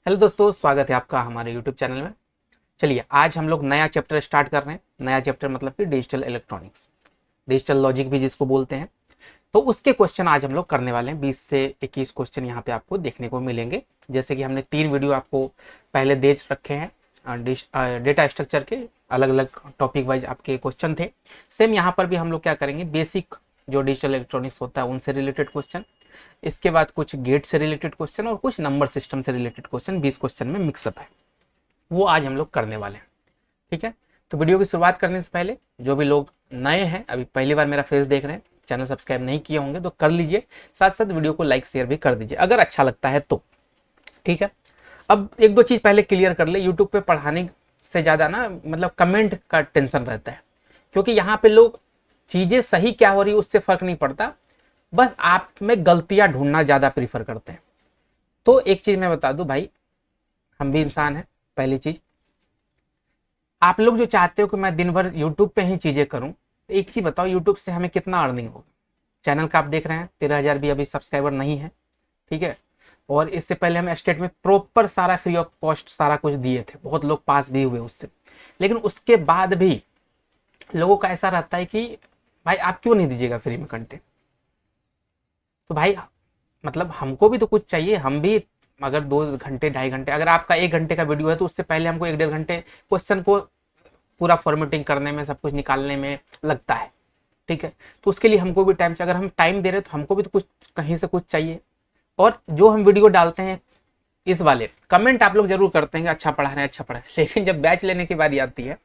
Hello दोस्तों, स्वागत है आपका हमारे यूट्यूब चैनल में। चलिए आज हम लोग नया चैप्टर स्टार्ट कर रहे हैं। नया चैप्टर मतलब कि डिजिटल इलेक्ट्रॉनिक्स, डिजिटल लॉजिक भी जिसको बोलते हैं। तो उसके क्वेश्चन आज हम लोग करने वाले हैं। 20 से 21 क्वेश्चन यहाँ पे आपको देखने को मिलेंगे। जैसे कि हमने 3 वीडियो आपको पहले दे रखे हैं डेटा स्ट्रक्चर के, अलग अलग टॉपिक वाइज आपके क्वेश्चन थे। सेम यहाँ पर भी हम लोग क्या करेंगे, बेसिक जो डिजिटल इलेक्ट्रॉनिक्स होता है उनसे रिलेटेड क्वेश्चन, इसके बाद कुछ गेट से रिलेटेड क्वेश्चन और कुछ नंबर सिस्टम से रिलेटेड क्वेश्चन 20 क्वेश्चन में मिक्सअप है, वो आज हम लोग करने वाले हैं। ठीक है, तो वीडियो की शुरुआत करने से पहले जो भी लोग नए हैं, अभी पहली बार मेरा फेस देख रहे हैं, चैनल सब्सक्राइब नहीं किए होंगे तो कर लीजिए, साथ साथ वीडियो को लाइक शेयर भी कर दीजिए अगर अच्छा लगता है तो। ठीक है, अब एक दो चीज़ पहले क्लियर कर ले। यूट्यूब पे पढ़ाने से ज़्यादा ना मतलब कमेंट का टेंशन रहता है, क्योंकि यहाँ पे लोग चीज़ें सही क्या हो रही है उससे फ़र्क नहीं पड़ता, बस आप में गलतियां ढूंढना ज़्यादा प्रीफर करते हैं। तो एक चीज़ मैं बता दूं भाई, हम भी इंसान हैं। पहली चीज़, आप लोग जो चाहते हो कि मैं दिन भर यूट्यूब पे ही चीज़ें करूं, तो एक चीज़ बताओ, यूट्यूब से हमें कितना अर्निंग होगा? चैनल का आप देख रहे हैं 13,000 भी अभी सब्सक्राइबर नहीं है। ठीक है, और इससे पहले हम स्टेट में प्रॉपर सारा फ्री ऑफ कॉस्ट सारा कुछ दिए थे, बहुत लोग पास भी हुए उससे। लेकिन उसके बाद भी लोगों का ऐसा रहता है कि भाई आप क्यों नहीं दीजिएगा फ्री में कंटेंट? तो भाई मतलब हमको भी तो कुछ चाहिए। हम भी अगर 2 घंटे 2.5 घंटे, अगर आपका 1 घंटे का वीडियो है तो उससे पहले हमको 1 1.5 घंटे क्वेश्चन को पूरा फॉर्मेटिंग करने में, सब कुछ निकालने में लगता है। ठीक है, तो उसके लिए हमको भी टाइम चाहिए। अगर हम टाइम दे रहे हैं तो हमको भी तो कुछ कहीं से कुछ चाहिए। और जो हम वीडियो डालते हैं, इस वाले कमेंट आप लोग जरूर करते हैं कि अच्छा पढ़ा रहे हैं, अच्छा पढ़ा है, लेकिन जब बैच लेने की बारी आती है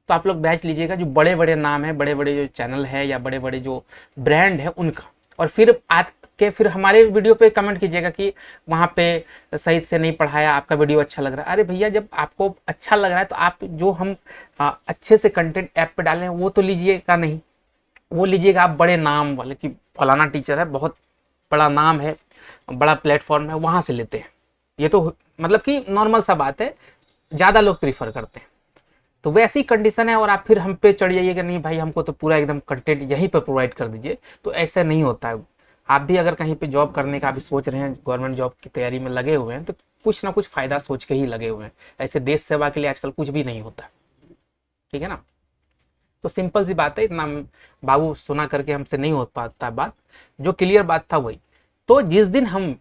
तो आप लोग बैच लीजिएगा जो बड़े बड़े नाम है, बड़े बड़े जो चैनल है या बड़े बड़े जो ब्रांड है उनका। और फिर आके फिर हमारे वीडियो पे कमेंट कीजिएगा कि वहाँ पे सही से नहीं पढ़ाया, आपका वीडियो अच्छा लग रहा है। अरे भैया, जब आपको अच्छा लग रहा है तो आप जो हम अच्छे से कंटेंट ऐप पे डालें वो तो लीजिएगा नहीं, वो लीजिएगा आप बड़े नाम वाले कि फलाना टीचर है, बहुत बड़ा नाम है, बड़ा प्लेटफॉर्म है, वहाँ से लेते हैं। ये तो मतलब कि नॉर्मल सा बात है, ज़्यादा लोग प्रीफर करते हैं। तो वैसी कंडीशन है और आप फिर हम पे चढ़ जाइए कि नहीं भाई हमको तो पूरा एकदम कंटेंट यहीं पर प्रोवाइड कर दीजिए, तो ऐसा नहीं होता है। आप भी अगर कहीं पे जॉब करने का भी सोच रहे हैं, गवर्नमेंट जॉब की तैयारी में लगे हुए हैं, तो कुछ ना कुछ फायदा सोच के ही लगे हुए हैं। ऐसे देश सेवा के लिए आजकल कुछ भी नहीं होता। ठीक है ना, तो सिंपल सी बात है, इतना बाबू सुना करके हमसे नहीं हो पाता बात। जो क्लियर बात था वही। तो जिस दिन हम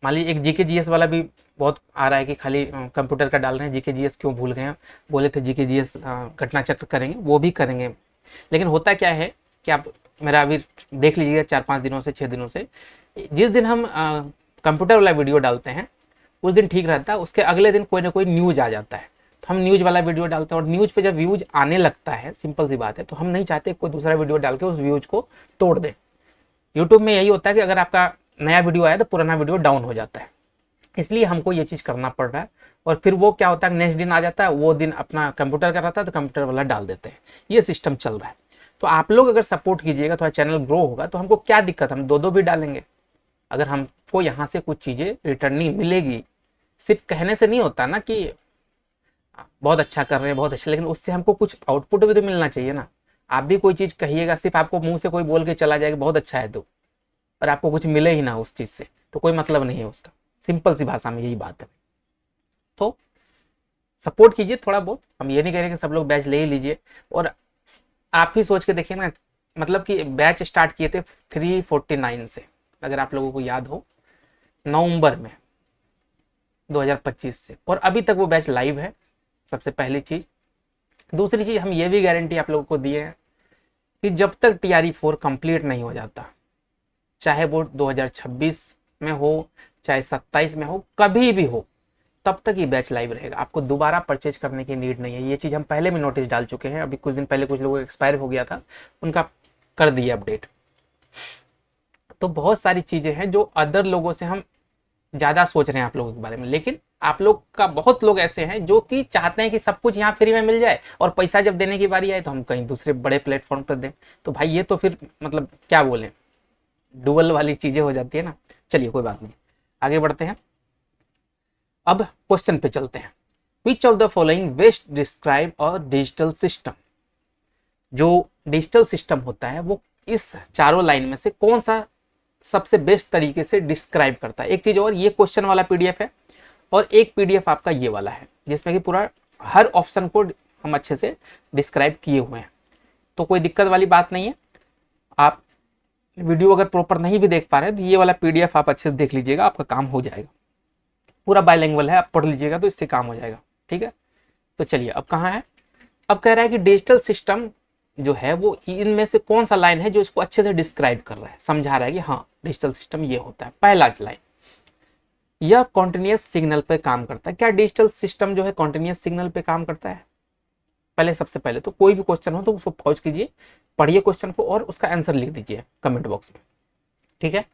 मान लीजिए, एक जीके जीएस वाला भी बहुत आ रहा है कि खाली कंप्यूटर का डाल रहे हैं, जीके जीएस क्यों भूल गए हैं, बोले थे जीके जीएस घटना चक्र करेंगे, वो भी करेंगे। लेकिन होता क्या है कि आप मेरा अभी देख लीजिएगा 4-5 दिनों से, 6 दिनों से, जिस दिन हम कंप्यूटर वाला वीडियो डालते हैं उस दिन ठीक रहता है, उसके अगले दिन कोई ना कोई न्यूज आ जाता है, तो हम न्यूज वाला वीडियो डालते हैं। और न्यूज पे जब व्यूज आने लगता है, सिंपल सी बात है, तो हम नहीं चाहते कोई दूसरा वीडियो डाल के उस व्यूज को तोड़ दे। यूट्यूब में यही होता है कि अगर आपका नया वीडियो आया तो पुराना वीडियो डाउन हो जाता है, इसलिए हमको ये चीज़ करना पड़ रहा है। और फिर वो क्या होता है, नेक्स्ट दिन आ जाता है, वो दिन अपना कंप्यूटर का रहता है तो कंप्यूटर वाला डाल देते हैं। ये सिस्टम चल रहा है। तो आप लोग अगर सपोर्ट कीजिएगा, थोड़ा चैनल ग्रो होगा, तो हमको क्या दिक्कत, हम दो दो भी डालेंगे। अगर हमको यहाँ से कुछ चीज़ें रिटर्निंग मिलेगी, सिर्फ कहने से नहीं होता ना कि बहुत अच्छा कर रहे हैं, बहुत अच्छा, लेकिन उससे हमको कुछ आउटपुट भी तो मिलना चाहिए ना। आप भी कोई चीज़ कहिएगा, सिर्फ आपको मुंह से कोई बोल के चला जाएगा बहुत अच्छा है तो, और आपको कुछ मिले ही ना उस चीज़ से, तो कोई मतलब नहीं है उसका। सिंपल सी भाषा में यही बात है। तो सपोर्ट कीजिए थोड़ा बहुत, हम ये नहीं कह रहे कि सब लोग बैच ले ही लीजिए। और आप ही सोच के देखिए ना, मतलब कि बैच स्टार्ट किए थे 349 से, अगर आप लोगों को याद हो, नवंबर में 2025 से, और अभी तक वो बैच लाइव है। सबसे पहली चीज़। दूसरी चीज़, हम ये भी गारंटी आप लोगों को दिए हैं कि जब तक TRE 4 कंप्लीट नहीं हो जाता, चाहे वो 2026 में हो, चाहे 27 में हो, कभी भी हो, तब तक ये बैच लाइव रहेगा। आपको दोबारा परचेज करने की नीड नहीं है। ये चीज़ हम पहले भी नोटिस डाल चुके हैं। अभी कुछ दिन पहले कुछ लोगों का एक्सपायर हो गया था, उनका कर दिए अपडेट। तो बहुत सारी चीज़ें हैं जो अदर लोगों से हम ज़्यादा सोच रहे हैं आप लोगों के बारे में, लेकिन आप लोग का बहुत लोग ऐसे हैं जो कि चाहते हैं कि सब कुछ यहाँ फ्री में मिल जाए, और पैसा जब देने की बारी आए तो हम कहीं दूसरे बड़े प्लेटफॉर्म पर दें। तो भाई ये तो फिर मतलब क्या बोलें, डुअल वाली चीज़ें हो जाती है ना। चलिए कोई बात नहीं, आगे बढ़ते हैं। अब क्वेश्चन पे चलते हैं। Which of the following best describe a digital system? जो डिजिटल सिस्टम होता है वो इस चारों लाइन में से कौन सा सबसे बेस्ट तरीके से डिस्क्राइब करता है? एक चीज और, ये क्वेश्चन वाला PDF है, और एक PDF आपका ये वाला है जिसमें कि पूरा हर ऑप्शन को हम अच्छे से डिस्क्राइब किए हुए हैं। तो कोई दिक्कत वाली बात नहीं है। आप वीडियो अगर प्रॉपर नहीं भी देख पा रहे हैं तो ये वाला PDF आप अच्छे से देख लीजिएगा, आपका काम हो जाएगा। पूरा बायलैंग्वेज है, आप पढ़ लीजिएगा तो इससे काम हो जाएगा। ठीक है, तो चलिए अब कहाँ है। अब कह रहा है कि डिजिटल सिस्टम जो है वो इनमें से कौन सा लाइन है जो इसको अच्छे से डिस्क्राइब कर रहा है, समझा रहा है कि हाँ डिजिटल सिस्टम ये होता है। पहला लाइन, यह कॉन्टिन्यूअस सिग्नल पे काम करता है। क्या डिजिटल सिस्टम जो है कॉन्टिन्यूअस सिग्नल पे काम करता है? पहले सबसे पहले तो कोई भी क्वेश्चन हो तो उसको पॉज कीजिए, पढ़िए क्वेश्चन को और उसका आंसर लिख दीजिए कमेंट बॉक्स में। ठीक है,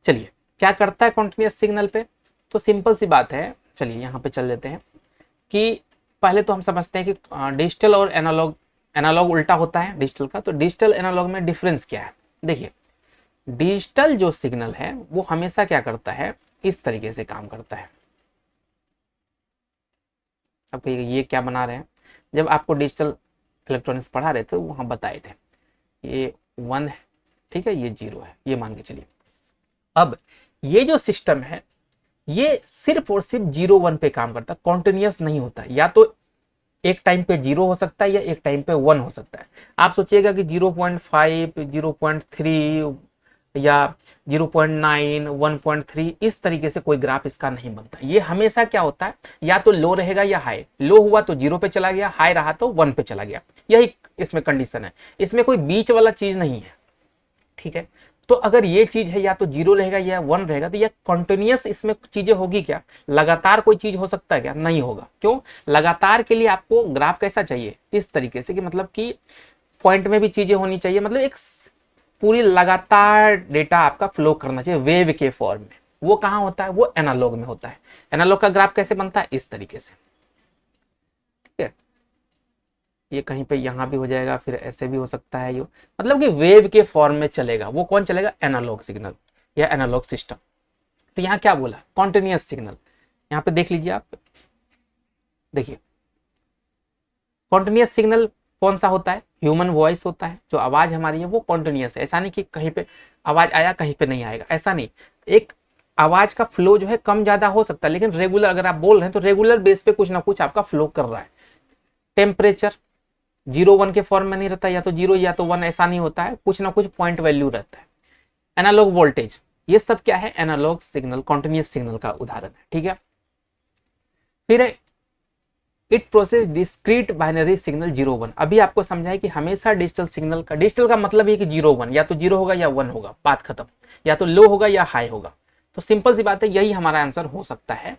चलिए क्या करता है कॉन्टिन्यूअस सिग्नल पे? तो सिंपल सी बात है, चलिए यहाँ पे चल लेते हैं कि पहले तो हम समझते हैं कि डिजिटल और एनालॉग, एनालॉग उल्टा होता है डिजिटल का। तो डिजिटल एनालॉग में डिफरेंस क्या है? देखिए डिजिटल जो सिग्नल है वो हमेशा क्या करता है, इस तरीके से काम करता है। अब कहिए ये क्या बना रहे हैं, जब आपको डिजिटल इलेक्ट्रॉनिक्स पढ़ा रहे थे वहां बताए थे ये 1 है, ठीक है, ये 0 है, ये मान के चलिए। अब ये जो सिस्टम है ये सिर्फ और सिर्फ 0-1 पे काम करता है, कॉन्टिन्यूअस नहीं होता। या तो एक टाइम पे 0 हो सकता है या एक टाइम पे 1 हो सकता है। आप सोचिएगा कि 0.5, 0.3 या 0.9, 1.3 इस तरीके से कोई ग्राफ इसका नहीं बनता। ये हमेशा क्या होता है, या तो लो रहेगा या हाई। लो हुआ तो 0 पे चला गया, हाई रहा तो 1 पे चला गया। यही इसमें कंडीशन है, इसमें कोई बीच वाला चीज नहीं है। ठीक है, तो अगर ये चीज है या तो 0 रहेगा या 1 रहेगा तो यह कॉन्टिन्यूअस इसमें चीजें होगी क्या? लगातार कोई चीज हो सकता है क्या? नहीं होगा। क्यों? लगातार के लिए आपको ग्राफ कैसा चाहिए, इस तरीके से कि मतलब कि पॉइंट में भी चीजें होनी चाहिए, मतलब एक पूरी लगातार डेटा आपका फ्लो करना चाहिए वेव के फॉर्म में। वो कहाँ होता है? वो एनालॉग में होता है। एनालॉग का ग्राफ कैसे बनता है? इस तरीके से। ठीक है, ये कहीं पे यहाँ भी हो जाएगा, फिर ऐसे भी हो सकता है, ये मतलब कि वेव के फॉर्म में चलेगा। वो कौन चलेगा? एनालॉग सिग्नल या एनालॉग सिस्टम। तो यहाँ क्या बोला? Continuous signal. यहाँ पे देख लीजिए आप, देखिए कॉन्टिन्यूअस सिग्नल कौन सा होता है? ह्यूमन वॉइस होता है। जो आवाज हमारी है वो कॉन्टिन्यूअस है। ऐसा नहीं कि कहीं पे आवाज आया कहीं पे नहीं आएगा, ऐसा नहीं। एक आवाज का फ्लो जो है कम ज्यादा हो सकता है, लेकिन रेगुलर अगर आप बोल रहे हैं तो रेगुलर बेस पे कुछ ना कुछ आपका फ्लो कर रहा है। टेम्परेचर 0-1 के फॉर्म में नहीं रहता, या तो 0 या तो 1, ऐसा नहीं होता है, कुछ ना कुछ पॉइंट वैल्यू रहता है। एनालॉग वोल्टेज, ये सब क्या है? एनालॉग सिग्नल, कॉन्टिन्यूअस सिग्नल का उदाहरण है। ठीक है, फिर it process discrete binary signal 0-1। अभी आपको समझाया कि हमेशा डिजिटल सिग्नल का, डिजिटल का मतलब है कि 0-1, या तो 0 होगा या 1 होगा, बात खत्म। या तो लो होगा या हाई होगा। तो सिंपल सी बात है, यही हमारा आंसर हो सकता है।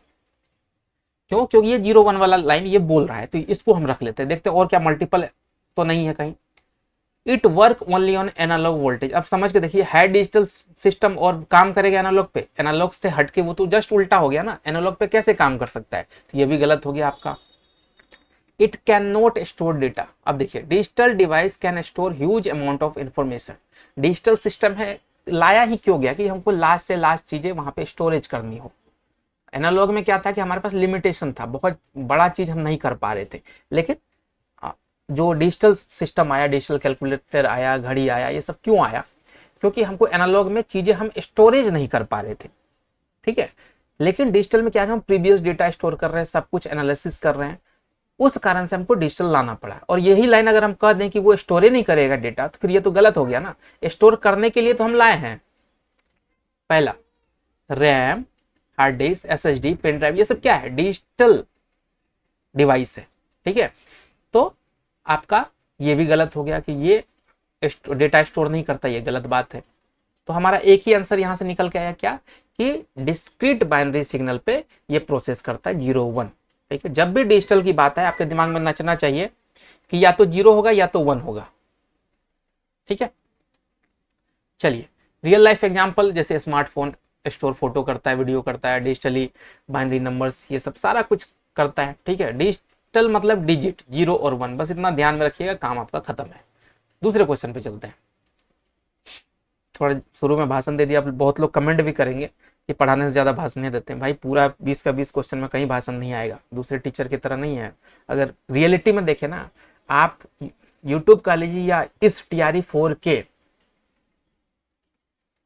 क्यों? क्योंकि ये 0-1 वाला लाइन ये बोल रहा है, तो इसको हम रख लेते हैं। देखते हैं और क्या मल्टीपल तो नहीं है कहीं। It work only on analog voltage. अब समझ के देखिए, है डिजिटल सिस्टम और काम करेगा एनालॉग पे। एनालॉग से हटके वो तो जस्ट उल्टा हो गया ना, एनालॉग पे कैसे काम कर सकता है? तो ये भी गलत हो गया आपका। It can not store data. अब देखिए, digital device can store huge amount of information. Digital system है, लाया ही क्यों गया कि हमको लास्ट से लास्ट चीजें वहां पे स्टोरेज करनी हो। एनालॉग में क्या था कि हमारे पास लिमिटेशन था, बहुत बड़ा चीज हम नहीं कर पा रहे थे। लेकिन जो डिजिटल सिस्टम आया, डिजिटल कैलकुलेटर आया, घड़ी आया, ये सब क्यों आया? क्योंकि हमको एनालॉग में चीजें हम स्टोरेज नहीं कर पा रहे थे। ठीक है, लेकिन डिजिटल में क्या है, हम प्रीवियस डेटा स्टोर कर रहे हैं, सब कुछ एनालिसिस कर रहे हैं, उस कारण से हमको डिजिटल लाना पड़ा। और यही लाइन अगर हम कह दें कि वो स्टोर नहीं करेगा डेटा, तो फिर ये तो गलत हो गया ना। स्टोर करने के लिए तो हम लाए हैं, पहला RAM, hard disk, SSD, pen drive, ये सब क्या है? डिजिटल डिवाइस है। ठीक है, तो आपका ये भी गलत हो गया कि ये डेटा स्टोर नहीं करता, ये गलत बात है। तो हमारा एक ही आंसर यहां से निकल के आया, क्या? कि डिस्क्रीट बाइनरी सिग्नल पे ये प्रोसेस करता है 0-1। ठीक है, जब भी डिजिटल की बात है आपके दिमाग में नचना चाहिए कि या तो 0 होगा या तो 1 होगा। ठीक है, चलिए रियल लाइफ एग्जांपल, जैसे स्मार्टफोन स्टोर फोटो करता है, वीडियो करता है, डिजिटली बाइनरी नंबर्स, ये सब सारा कुछ करता है। ठीक है, डिजिटल मतलब डिजिट 0 और 1, बस इतना ध्यान में रखिएगा, काम आपका खत्म है। दूसरे क्वेश्चन पे चलते हैं। थोड़ा शुरू में भाषण दे दिया, बहुत लोग कमेंट भी करेंगे कि पढ़ाने से ज्यादा भाषण नहीं देते हैं। भाई पूरा 20 का 20 क्वेश्चन में कहीं भाषण नहीं आएगा, दूसरे टीचर की तरह नहीं है। अगर रियलिटी में देखें ना, आप यूट्यूब का लीजिए या इस TRE 4 के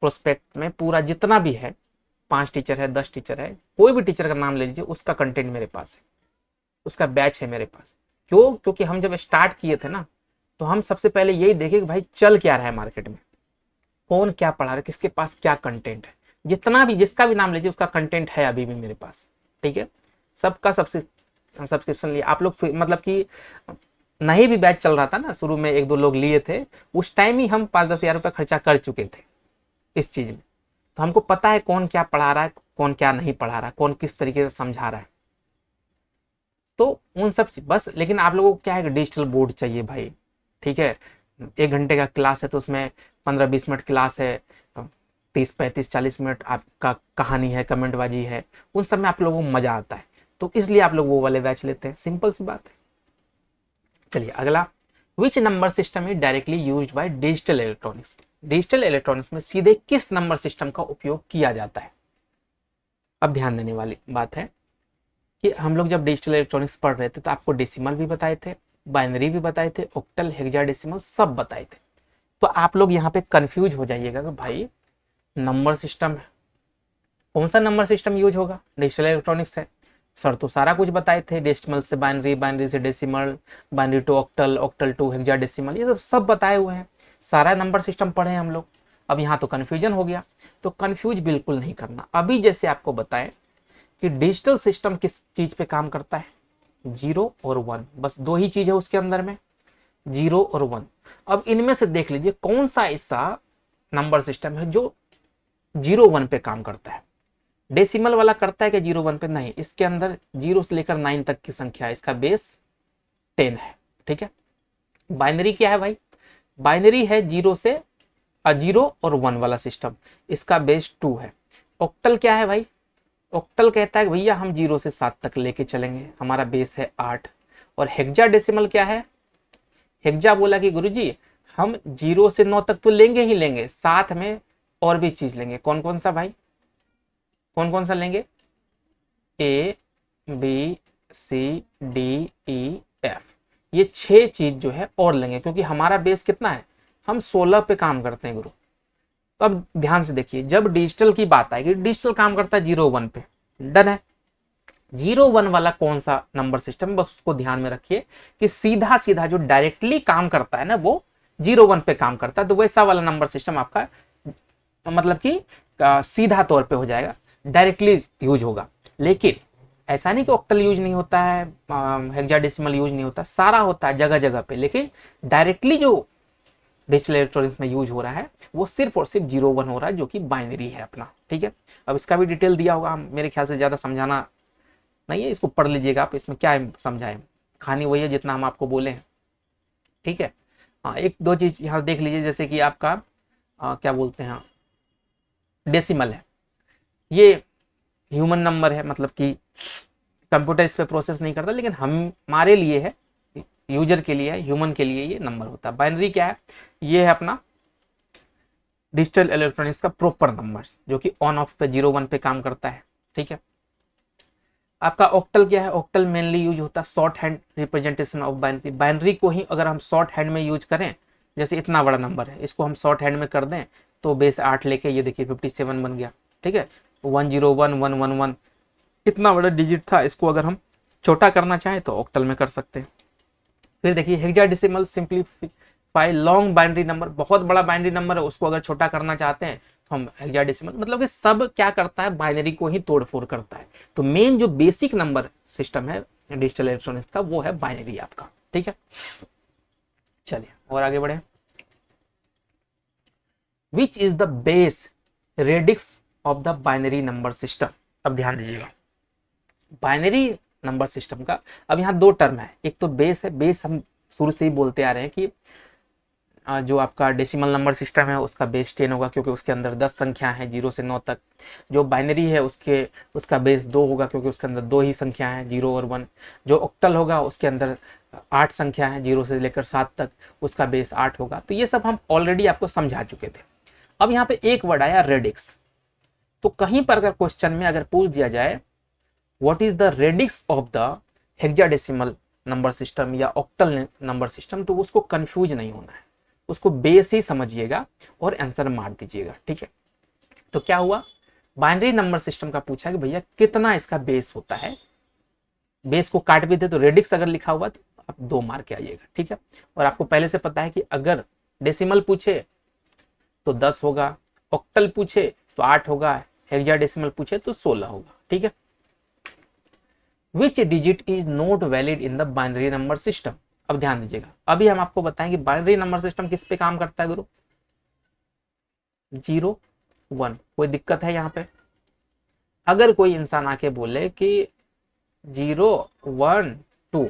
प्रोस्पेक्ट में पूरा जितना भी है 5 टीचर है, 10 टीचर है, कोई भी टीचर का नाम ले लीजिए, उसका कंटेंट मेरे पास है, उसका बैच है मेरे पास। क्यों? क्योंकि हम जब स्टार्ट किए थे ना, तो हम सबसे पहले यही देखे कि भाई चल क्या रहा है मार्केट में, कौन क्या पढ़ा रहा है, किसके पास क्या कंटेंट है। जितना भी, जिसका भी नाम लीजिए, उसका कंटेंट है अभी भी मेरे पास, ठीक है। सबका सब्सक्रिप्शन लिया आप लोग, मतलब कि नहीं भी बैच चल रहा था ना, शुरू में 1-2 लोग लिए थे, उस टाइम ही हम 5-10 हज़ार रुपये खर्चा कर चुके थे इस चीज में। तो हमको पता है कौन क्या पढ़ा रहा है, कौन क्या नहीं पढ़ा रहा है, कौन किस तरीके से समझा रहा है। तो उन सब बस, लेकिन आप लोगों को क्या है कि डिजिटल बोर्ड चाहिए भाई, ठीक है। 1 घंटे का क्लास है तो उसमें 15-20 मिनट क्लास है, 30-35-40 मिनट आपका कहानी है, कमेंटबाजी है, उन सब में आप लोगों को मजा आता है, तो इसलिए आप लोग वो वाले बैच लेते हैं, सिंपल सी बात है। चलिए अगला, which number system is directly used by digital electronics. Digital electronics में सीधे किस नंबर सिस्टम का उपयोग किया जाता है। अब ध्यान देने वाली बात है कि हम लोग जब डिजिटल इलेक्ट्रॉनिक्स पढ़ रहे थे तो आपको डेसिमल भी बताए थे, बाइनरी भी बताए थे, ऑक्टल, हेक्साडेसिमल सब बताए थे। तो आप लोग यहाँ पे कंफ्यूज हो जाइएगा कि भाई नंबर सिस्टम, कौन सा नंबर सिस्टम यूज होगा, डिजिटल इलेक्ट्रॉनिक्स है। सर तो सारा कुछ बताए थे, डेसिमल से बाइनरी, बाइनरी से decimal, binary to octal, octal to hexadecimal, ये सब बताए हुए हैं, सारा नंबर सिस्टम पढ़े हैं हम लोग। अब यहाँ तो कन्फ्यूजन हो गया, तो कन्फ्यूज बिल्कुल नहीं करना। अभी जैसे आपको बताएं कि डिजिटल सिस्टम किस चीज पे काम करता है, 0 और 1, बस 2 ही चीज है उसके अंदर में, 0 और 1। अब इनमें से देख लीजिए कौन सा ऐसा नंबर सिस्टम है जो 0-1 पे काम करता है। डेसिमल वाला करता है कि 0-1 पे? नहीं, इसके अंदर 0 से लेकर 9 तक की संख्या है, इसका बेस 10 है, ठीक है। बाइनरी क्या है भाई, बाइनरी है 0 और 1 वाला सिस्टम, इसका बेस 2 है। ऑक्टल क्या है भाई, ऑक्टल कहता है कि भैया हम 0 से 7 तक लेके चलेंगे, हमारा बेस है 8। और हेक्साडेसिमल क्या है, हेक्सा बोला कि गुरुजी हम 0 से 9 तक तो लेंगे ही लेंगे, साथ में और भी चीज लेंगे। कौन कौन सा भाई, कौन कौन सा लेंगे, A B C D E F, ये 6 चीज जो है और लेंगे, क्योंकि हमारा बेस कितना है, हम 16 पे काम करते हैं गुरु। तो अब ध्यान से देखिए, जब डिजिटल की बात आएगी, डिजिटल काम करता है 0-1 पे, डन है। 0-1 वाला कौन सा नंबर सिस्टम, बस उसको ध्यान में रखिए कि सीधा सीधा जो डायरेक्टली काम करता है ना, वो 0-1 पे काम करता है। तो वैसा वाला नंबर सिस्टम आपका मतलब कि सीधा तौर पे हो जाएगा, डायरेक्टली यूज होगा। लेकिन ऐसा नहीं कि ऑक्टल यूज नहीं होता है, हेक्साडेसिमल यूज नहीं होता, सारा होता है जगह जगह पे, लेकिन डायरेक्टली जो डिजिटल इलेक्ट्रॉनिक्स में यूज हो रहा है वो सिर्फ और सिर्फ 0-1 हो रहा है, जो कि बाइनरी है अपना, ठीक है। अब इसका भी डिटेल दिया होगा, मेरे ख्याल से ज्यादा समझाना नहीं है, इसको पढ़ लीजिएगा आप, इसमें क्या समझाएं, कहानी वही है जितना हम आपको बोले हैं, ठीक है। हाँ, 1-2 चीज यहाँ देख लीजिए, जैसे कि आपका क्या बोलते हैं, डेसिमल है, ये ह्यूमन नंबर है, मतलब कि कंप्यूटर इस पे प्रोसेस नहीं करता, लेकिन हमारे लिए है, यूजर के लिए है, ह्यूमन के लिए ये नंबर होता है। बाइनरी क्या है, ये है अपना डिजिटल इलेक्ट्रॉनिक्स का प्रॉपर नंबर, जो कि ऑन ऑफ पे 0-1 पे काम करता है, ठीक है। आपका ऑक्टल क्या है, ऑक्टल मेनली यूज होता है short hand representation of binary. Binary को ही अगर हम शॉर्ट हैंड में यूज करें, जैसे इतना बड़ा नंबर है, इसको हम शॉर्ट हैंड में कर दें तो बेस 8 लेके ये देखिए 57 बन गया, ठीक है। 101-111 इतना बड़ा डिजिट था, इसको अगर हम छोटा करना चाहें तो ऑक्टल में कर सकते हैं। फिर देखिए hexadecimal simplify long binary number, बहुत बड़ा बाइनरी नंबर है, उसको अगर छोटा करना चाहते हैं तो हम हेक्साडेसिमल, मतलब कि सब क्या करता है, बाइनरी को ही तोड़फोड़ करता है। तो मेन जो बेसिक नंबर सिस्टम है डिजिटल इलेक्ट्रॉनिक्स का, वो है बाइनरी आपका, ठीक है। चलिए और आगे बढ़े, which is the base radix of the binary number system. अब ध्यान दीजिएगा, बाइनरी नंबर सिस्टम का अब यहाँ 2 टर्म है, एक तो बेस है, बेस हम शुरू से ही बोलते आ रहे हैं कि जो आपका डेसिमल नंबर सिस्टम है उसका बेस 10 होगा, क्योंकि उसके अंदर 10 संख्या है 0 से 9 तक। जो बाइनरी है उसका बेस 2 होगा, क्योंकि उसके अंदर 2 ही संख्या है, 0 और 1। जो ऑक्टल होगा उसके अंदर 8 संख्या है 0 से लेकर 7 तक, उसका बेस 8 होगा। तो ये सब हम ऑलरेडी आपको समझा चुके थे। अब यहाँ पे एक वर्ड आया रेडिक्स, तो कहीं पर अगर क्वेश्चन में अगर पूछ दिया जाए what is the radix of the hexadecimal number system या ऑक्टल नंबर सिस्टम, तो उसको कंफ्यूज नहीं होना है, उसको बेस ही समझिएगा और आंसर मार दीजिएगा, ठीक है। तो क्या हुआ, बाइनरी नंबर सिस्टम का पूछा कि भैया कितना इसका बेस होता है, बेस को काट भी दे तो रेडिक्स अगर लिखा हुआ तो आप 2 मार्क के आइएगा, ठीक है। और आपको पहले से पता है कि अगर डेसिमल पूछे तो 10 होगा, ऑक्टल पूछे तो 8 होगा, हेक्साडेसिमल पूछे तो 16 होगा, ठीक है। Which digit is not valid in the binary number system. अब ध्यान दीजिएगा, अभी हम आपको बताएं कि बाइनरी नंबर सिस्टम किस पे काम करता है गुरु, 0 1। कोई दिक्कत है यहाँ पे? अगर कोई इंसान आके बोले कि 0 1 2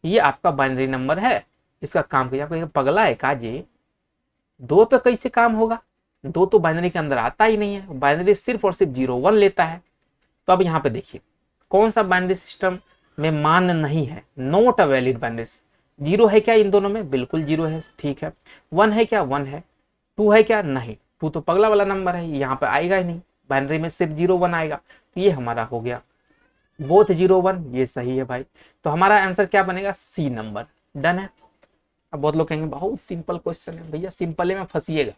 ये आपका बाइनरी नंबर है, इसका काम कीजिए, आपको पगला है का जी, 2 पे कैसे काम होगा, 2 तो बाइनरी के अंदर आता ही नहीं है, बाइनरी सिर्फ और सिर्फ 0 1 लेता है। तो अब यहाँ पे देखिए कौन सा बाइनरी सिस्टम में मान नहीं है, नॉट अ वैलिड बाइनरी। 0 है क्या इन दोनों में? बिल्कुल 0 है, ठीक है। 1 है क्या? 1 है। 2 है क्या? नहीं, 2 तो पगला वाला नंबर है, यहाँ पे आएगा ही नहीं, बाइनरी में सिर्फ 0 1 आएगा। तो ये हमारा हो गया बोथ 0 1, ये सही है भाई। तो हमारा आंसर क्या बनेगा? सी नंबर। डन है। अब बहुत लोग कहेंगे बहुत सिंपल क्वेश्चन है, भैया सिंपल में फंसिएगा,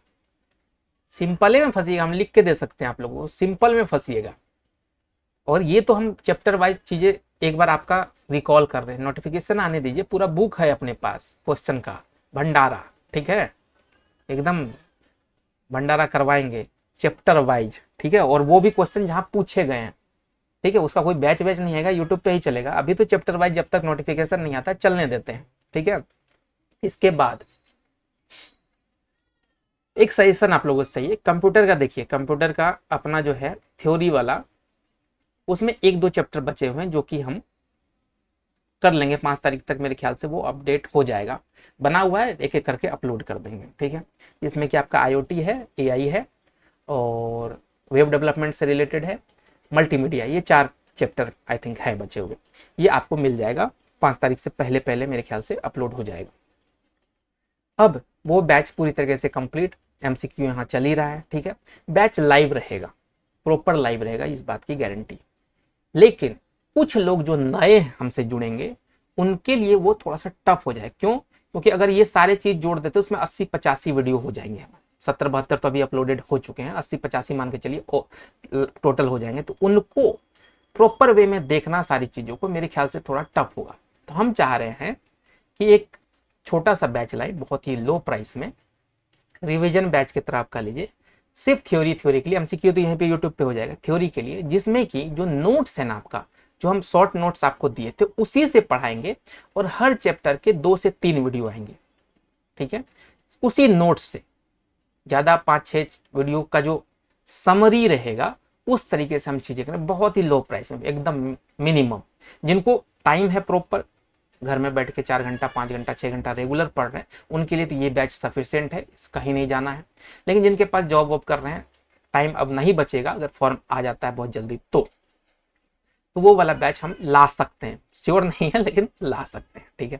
सिंपल में फंसिएगा, हम लिख के दे सकते हैं आप लोगों को, सिंपल में फंसिएगा। और ये तो हम चैप्टर वाइज चीजें एक बार आपका रिकॉल कर रहे हैं, नोटिफिकेशन आने दीजिए, पूरा बुक है अपने पास क्वेश्चन का भंडारा, ठीक है, एकदम भंडारा करवाएंगे चैप्टर वाइज, ठीक है। और वो भी क्वेश्चन जहां पूछे गए हैं, ठीक है, उसका कोई बैच नहीं है, यूट्यूब पे ही चलेगा। अभी तो चैप्टर वाइज जब तक नोटिफिकेशन नहीं आता चलने देते हैं, ठीक है। इसके बाद एक सजेशन आप लोगों से चाहिए कंप्यूटर का। देखिए कंप्यूटर का अपना जो है थ्योरी वाला, उसमें 1-2 चैप्टर बचे हुए हैं जो कि हम कर लेंगे 5 तारीख तक, मेरे ख्याल से वो अपडेट हो जाएगा, बना हुआ है, एक एक करके अपलोड कर देंगे, ठीक है। इसमें कि आपका IoT है, AI है और वेब डेवलपमेंट से रिलेटेड है, मल्टीमीडिया, ये 4 चैप्टर आई थिंक है बचे हुए। ये आपको मिल जाएगा 5 तारीख से पहले पहले मेरे ख्याल से अपलोड हो जाएगा। अब वो बैच पूरी तरीके से कंप्लीट, MCQ यहाँ चल ही रहा है, ठीक है। बैच लाइव रहेगा, प्रॉपर लाइव रहेगा, इस बात की गारंटी। लेकिन कुछ लोग जो नए हमसे जुड़ेंगे उनके लिए वो थोड़ा सा टफ हो जाए। क्यों? क्योंकि अगर ये सारे चीज जोड़ देते उसमें 80-85 वीडियो हो जाएंगे हमारे, 70-72 तो अभी अपलोडेड हो चुके हैं, 80-85 मान के चलिए टोटल हो जाएंगे। तो उनको प्रॉपर वे में देखना सारी चीजों को मेरे ख्याल से थोड़ा टफ होगा। तो हम चाह रहे हैं कि एक छोटा सा बैच लाए, बहुत ही लो प्राइस में, रिवीजन बैच की तरह आपका लीजिए, सिर्फ थ्योरी के लिए। MCQ तो यहीं पे यूट्यूब पे हो जाएगा, थ्योरी के लिए, जिसमें कि जो नोट्स है ना आपका, जो हम शॉर्ट नोट्स आपको दिए थे उसी से पढ़ाएंगे, और हर चैप्टर के 2 से 3 वीडियो आएंगे, ठीक है। उसी नोट्स से ज्यादा 5-6 वीडियो का जो समरी रहेगा उस तरीके से हम चीजें करें, बहुत ही लो प्राइस में, एकदम मिनिमम। जिनको टाइम है प्रॉपर, घर में बैठ के 4 घंटा 5 घंटा 6 घंटा रेगुलर पढ़ रहे हैं, उनके लिए तो ये बैच सफिशिएंट है, कहीं नहीं जाना है। लेकिन जिनके पास जॉब वॉब कर रहे हैं, टाइम अब नहीं बचेगा, अगर फॉर्म आ जाता है बहुत जल्दी तो वो वाला बैच हम ला सकते हैं, श्योर नहीं है लेकिन ला सकते हैं, ठीक है।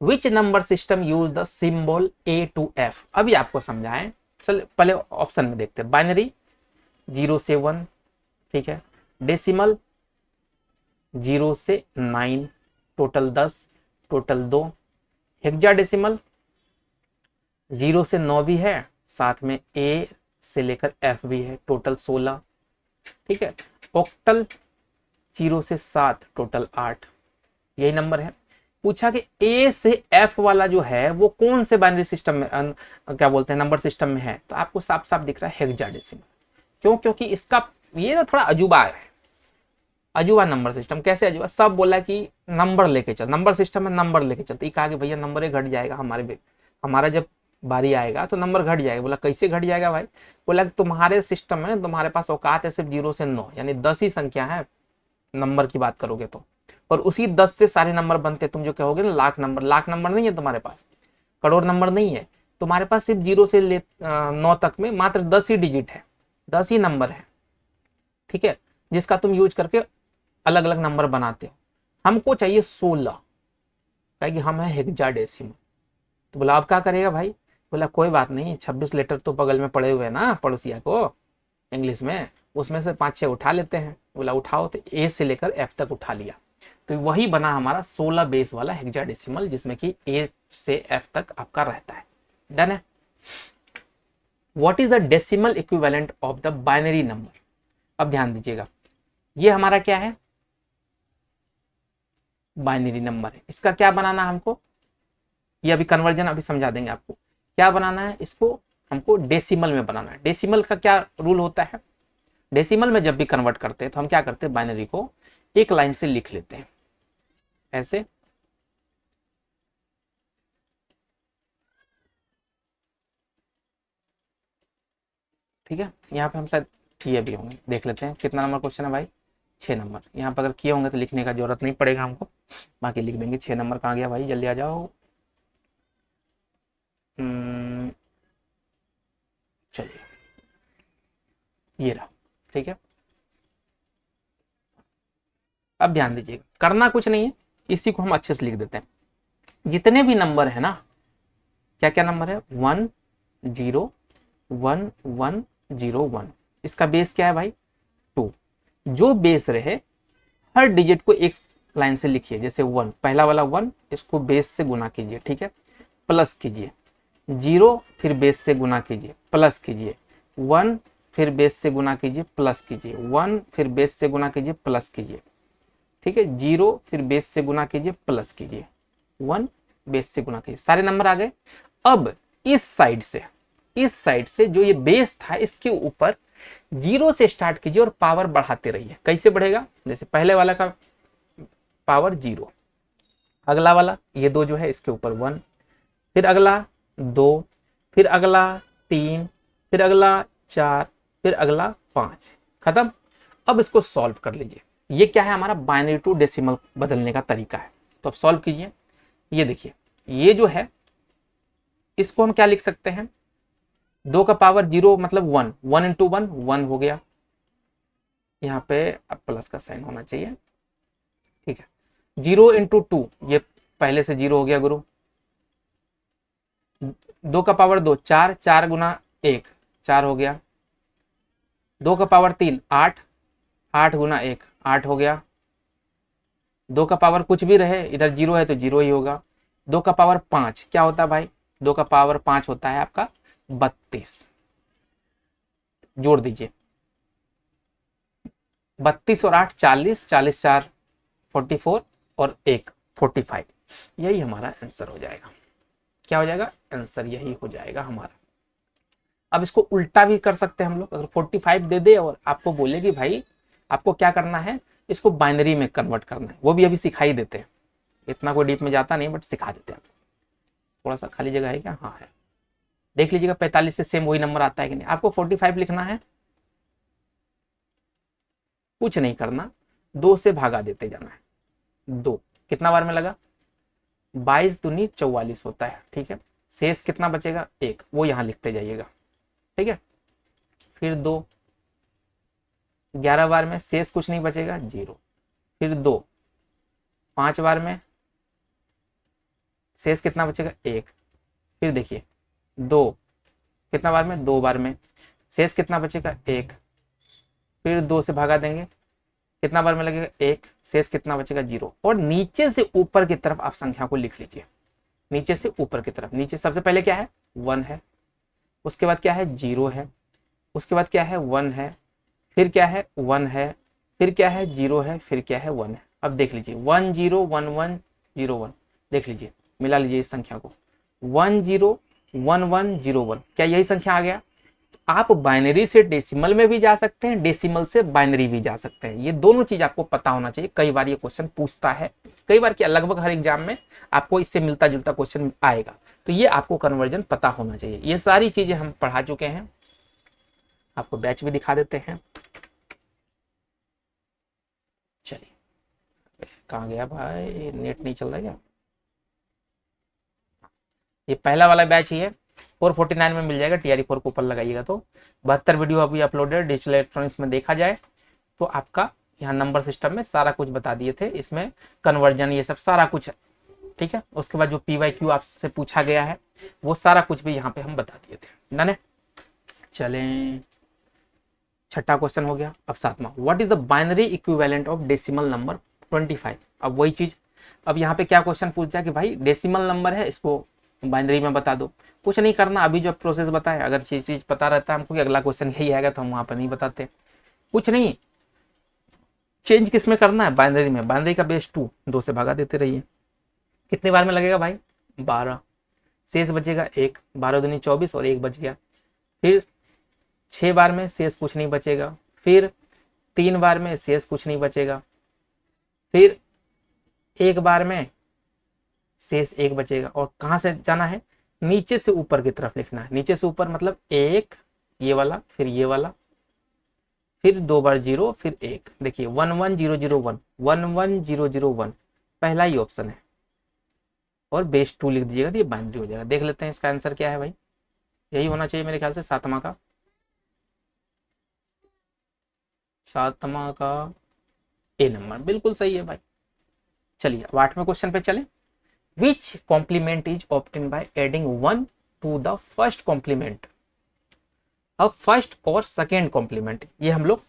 Which number system use the symbol A to F। अभी आपको समझाएं, चल पहले ऑप्शन में देखते हैं। बाइनरी 0 से 1, ठीक है। डेसिमल 0 से 9, टोटल 10, टोटल 2। हेक्साडेसिमल 0 से 9 भी है, साथ में A से लेकर F भी है, टोटल 16, ठीक है। ऑक्टल 0 से 7, टोटल 8, यही नंबर है। पूछा कि A से F वाला जो है वो कौन से बाइनरी सिस्टम में क्या बोलते हैं नंबर सिस्टम में है, तो आपको साफ साफ दिख रहा है हेक्साडेसिमल। क्यों? क्योंकि इसका ये ना थोड़ा अजूबा है, अजूबा नंबर सिस्टम। कैसे अजूबा? सब बोला कि नंबर लेके चल, नंबर सिस्टम में नंबर लेके चलते, ये कहा कि भैया नंबर घट जाएगा, हमारा जब बारी आएगा तो नंबर घट जाएगा। बोला कैसे घट जाएगा भाई? बोला तुम्हारे सिस्टम में तुम्हारे पास औकात है सिर्फ 0 से 9, यानी 10 ही संख्या है नंबर की बात करोगे तो, और उसी 10 से सारे नंबर बनते। तुम जो कहोगे ना लाख नंबर नहीं है तुम्हारे पास, करोड़ नंबर नहीं है तुम्हारे पास, सिर्फ 0 से 9 तक में मात्र 10 ही डिजिट है, 10 ही नंबर है, ठीक है, जिसका तुम यूज करके अलग अलग नंबर बनाते हो। हमको चाहिए 16, कहे कि हम है हेक्साडेसिमल। तो बोला अब क्या करेगा भाई? बोला कोई बात नहीं, 26 लेटर तो बगल में पड़े हुए हैं ना पड़ोसिया को इंग्लिश में, उसमें से 5-6 उठा लेते हैं। बोला उठाओ, तो A से लेकर F तक उठा लिया, तो वही बना हमारा 16 बेस वाला हेक्साडेसिमल, जिसमें कि A से F तक आपका रहता है। डन है। What is the decimal equivalent of the binary number? अब ध्यान दीजिएगा, ये हमारा क्या है, बाइनरी नंबर है। इसका क्या बनाना है हमको, ये अभी कन्वर्जन अभी समझा देंगे आपको। क्या बनाना है इसको, हमको डेसिमल में बनाना है। डेसिमल का क्या रूल होता है, डेसिमल में जब भी कन्वर्ट करते हैं तो हम क्या करते हैं, बाइनरी को एक लाइन से लिख लेते हैं ऐसे, ठीक है। यहाँ पे हम शायद किए भी होंगे, देख लेते हैं कितना नंबर क्वेश्चन है भाई, 6 नंबर। यहाँ पर अगर किए होंगे तो लिखने का जरूरत नहीं पड़ेगा हमको, बाकी लिख देंगे। 6 नंबर कहाँ गया भाई, जल्दी आ जाओ। चलिए ये रहा, ठीक है। अब ध्यान दीजिएगा, करना कुछ नहीं है, इसी को हम अच्छे से लिख देते हैं। जितने भी नंबर है ना, क्या क्या नंबर है, 1 0 1 1 0 1, इसका बेस क्या है भाई 2। जो बेस रहे हर डिजिट को एक लाइन से लिखिए, जैसे 1 पहला वाला 1, इसको बेस से गुना कीजिए, ठीक है, प्लस कीजिए। 0 फिर बेस से गुना कीजिए, प्लस कीजिए। 1 फिर बेस से गुना कीजिए, प्लस कीजिए। 1 फिर बेस से गुना कीजिए, प्लस कीजिए, ठीक है। 0 फिर बेस से गुना कीजिए, प्लस कीजिए। 1 बेस से गुना कीजिए, सारे नंबर आ गए। अब इस साइड से जो ये बेस था इसके ऊपर 0 से स्टार्ट कीजिए और पावर बढ़ाते रहिए। कैसे बढ़ेगा, जैसे पहले वाला का पावर 0, अगला वाला ये 2 जो है इसके ऊपर 1, फिर अगला 2, फिर अगला 3, फिर अगला 4, फिर अगला 5, खत्म। अब इसको सॉल्व कर लीजिए। ये क्या है, हमारा बाइनरी टू डेसिमल बदलने का तरीका है। तो अब सॉल्व कीजिए। ये देखिए, ये जो है इसको हम क्या लिख सकते हैं, 2 का पावर 0 मतलब 1, 1 इंटू 1 1 हो गया। यहाँ पे अब प्लस का साइन होना चाहिए, ठीक है। 0 इंटू 2, ये पहले से 0 हो गया गुरु। 2 का पावर 2 4, 4 गुना 1 4 हो गया। 2 का पावर 3 8, 8 गुना 1 8 हो गया। 2 का पावर कुछ भी रहे, इधर 0 है तो 0 ही होगा। 2 का पावर 5 क्या होता है भाई, 2 का पावर 5 होता है आपका 32, जोड़ दीजिए। 32 और 8 40, 40 4 44 और 1 45, यही हमारा आंसर हो जाएगा। क्या हो जाएगा, आंसर यही हो जाएगा हमारा। अब इसको उल्टा भी कर सकते हैं हम लोग, अगर 45 दे दे और आपको बोले कि भाई आपको क्या करना है, इसको बाइनरी में कन्वर्ट करना है, वो भी अभी सिखाई देते हैं। इतना कोई डीप में जाता नहीं, बट सिखा देते हैं। थोड़ा सा खाली जगह है क्या, हाँ है, देख लीजिएगा 45 से सेम वही नंबर आता है कि नहीं। आपको 45 लिखना है, कुछ नहीं करना, 2 से भागा देते जाना है। 2 कितना बार में लगा, 22 दूनी 44 होता है, ठीक है। शेष कितना बचेगा 1, वो यहां लिखते जाइएगा, ठीक है। फिर 2 11 बार में शेष कुछ नहीं बचेगा 0, फिर 2 5 बार में शेष कितना बचेगा 1, फिर देखिए 2 कितना बार में 2 बार में शेष कितना बचेगा 1, फिर 2 से भागा देंगे कितना बार में लगेगा 1, शेष कितना बचेगा 0। और नीचे से ऊपर की तरफ आप संख्या को लिख लीजिए, नीचे से ऊपर की तरफ। नीचे सबसे पहले क्या है 1 है, उसके बाद क्या है 0 है, उसके बाद क्या है 1 है, फिर क्या है 1 है, फिर क्या है 0 है, फिर क्या है 1 है। अब देख लीजिए 1 0 1 1 0 1, देख लीजिए मिला लीजिए इस संख्या को, 1 0 1 1 0 1, क्या यही संख्या आ गया। आप बाइनरी से डेसिमल में भी जा सकते हैं, डेसिमल से बाइनरी भी जा सकते हैं। ये दोनों चीज आपको पता होना चाहिए। कई बार ये क्वेश्चन पूछता है, कई बार क्या लगभग हर एग्जाम में आपको इससे मिलता जुलता क्वेश्चन आएगा, तो ये आपको कन्वर्जन पता होना चाहिए। ये सारी चीजें हम पढ़ा चुके हैं, आपको बैच भी दिखा देते हैं। चलिए कहाँ गया भाई, नेट नहीं चल रहा है क्या। ये पहला वाला बैच ही है, 449 में मिल जाएगा, TRE4 को ऊपर लगाइएगा तो। 72 वीडियो अभी अपलोडेड डिजिटल इलेक्ट्रॉनिक्स में देखा जाए तो आपका यहाँ नंबर सिस्टम में सारा कुछ बता दिए थे, इसमें कन्वर्जन ये सब सारा कुछ है, ठीक है। उसके बाद जो PYQ आपसे पूछा गया है वो सारा कुछ भी यहाँ पे हम बता दिए थे, डन है। चलें, छठा क्वेश्चन हो गया। अब सातवां, what is the binary equivalent of decimal number 25। अब वही चीज, अब यहाँ पे क्या क्वेश्चन पूछता है कि भाई डेसिमल नंबर है, इसको बाइनरी में बता दो। कुछ नहीं करना, अभी जो प्रोसेस बताएं, अगर चीज पता रहता है हमको कि अगला क्वेश्चन यही आएगा तो हम वहां पर नहीं बताते। कुछ नहीं, चेंज किस में करना है, बाइनरी में। बाइनरी का बेस 2, 2 से भागा देते रहिए। कितने बार में लगेगा भाई, 12, शेष बचेगा 1, 12 दूनी 24 और 1 बच गया। फिर 6 बार में शेष कुछ नहीं बचेगा, फिर 3 बार में शेष कुछ नहीं बचेगा, फिर 1 बार में शेष 1 बचेगा। और कहाँ से जाना है, नीचे से ऊपर की तरफ लिखना है। नीचे से ऊपर मतलब 1, ये वाला, फिर ये वाला, फिर 2 बार 0, फिर 1। देखिए 11001, 11001 पहला ही ऑप्शन है, और बेस 2 लिख दीजिएगा तो ये बाइनरी हो जाएगा। देख लेते हैं इसका आंसर क्या है भाई, यही होना चाहिए मेरे ख्याल से, सातवां का ए नंबर बिल्कुल सही है भाई। चलिए अब 8वें क्वेश्चन पे चलें। Which complement is obtain by adding 1 to the first complement. अब फर्स्ट और सेकेंड कॉम्प्लीमेंट, ये हम लोग